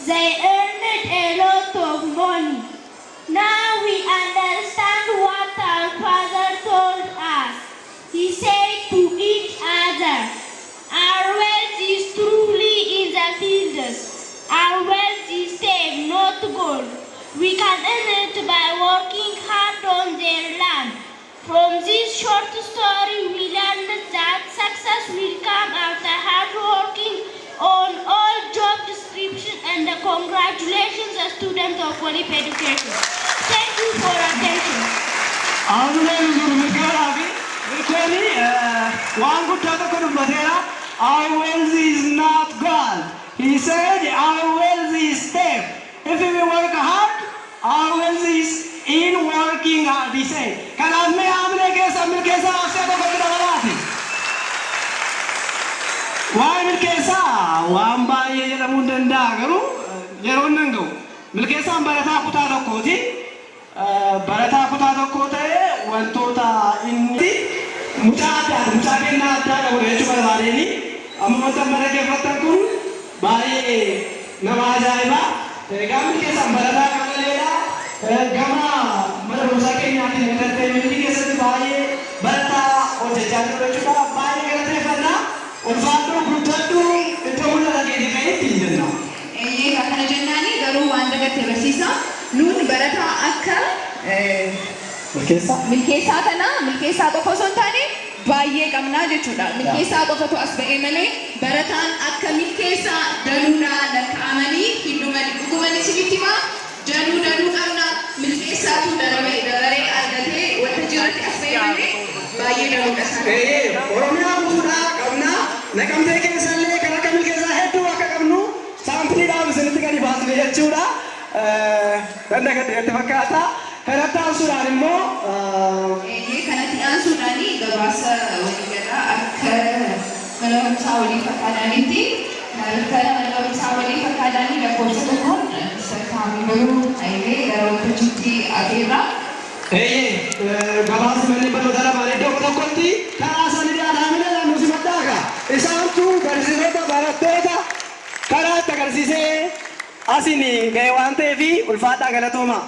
they earned a lot of money. Now we understand what our father told us. He said to each other, "Our wealth is truly in the fields. Our wealth is tape, not gold. We can earn it by working hard on their land." From this short story, we learned that success will come after hard working on all job descriptions, and congratulations, a student of Waliif education. Thank you for attention. Our wealth is not gold. He said our wealth is tape. If we work hard, our wealth is in working hard. He said. Kanaaf mee amne keessa milkeessa afsee tokko dabalati. Waan milkeessa waan baay'ee jedhamuu danda'a garuu yeroo nan ga'u milkeessaan barataa kutaa tokkooti. Barataa kutaa tokko ta'ee wantoota inni mucaa kennaa addaa qabu jechuudha barbaadeni. Amma wanta mana keessatti kun baay'ee nama ajaa'ibaa. Egaa milkeessaan barataa kanaleedha. Gama mana barumsaa keenyaatiin entertainmentii keessatti baay'ee barataa hojjechaa jiru jechuudha. Baay'ee galateeffannaa. Ulfaadhuu guddadhu iddoo mul'ata keetii kan ittiin jenna. Kana jennaani garuu waan dagatti agarsiisa. Nuun barataa akka milkeessaa kana milkeessaa qofa osoo hin taane baay'ee qabnaa jechuudha. Milkeessaa qofatu as ba'ee malee barataan akka milkeessaa danuudhaan lakkaa'amanii hin dhumani. Dhugumaan isinitti himaa danuu qabna. Milkeessaatu dabaree argatee wanta jiratti as ba'ee malee baay'ee danuudha sana. Oromiyaa guutuudhaa qabna. Naqamtee keessallee kan akka milkeessaa hedduu akka qabnu saampiliidhaan isinitti gadi baasne jechuudha. Dandakatti fakkaata. Kanatti aansuudhaan immoo kanatti aansuudhaan gabaasa waliigalaa akka mana barumsaa Waliif Akkaadaamiitti mana barumsaa Waliif Akkaadaamii lakkoofsa tokkoon Akkaadaamii baruu Haayilee gara waltajjiitti adeema. Gabaasa manni barnoota lamaan iddoo tokkotti karaa isaanii dhiyaataanii naannoo simaddaaka. Isaantu barsiisota barattoota karaa itti agarsiisee asiin ga'e waan ta'eef ulfaadhaa galatooma.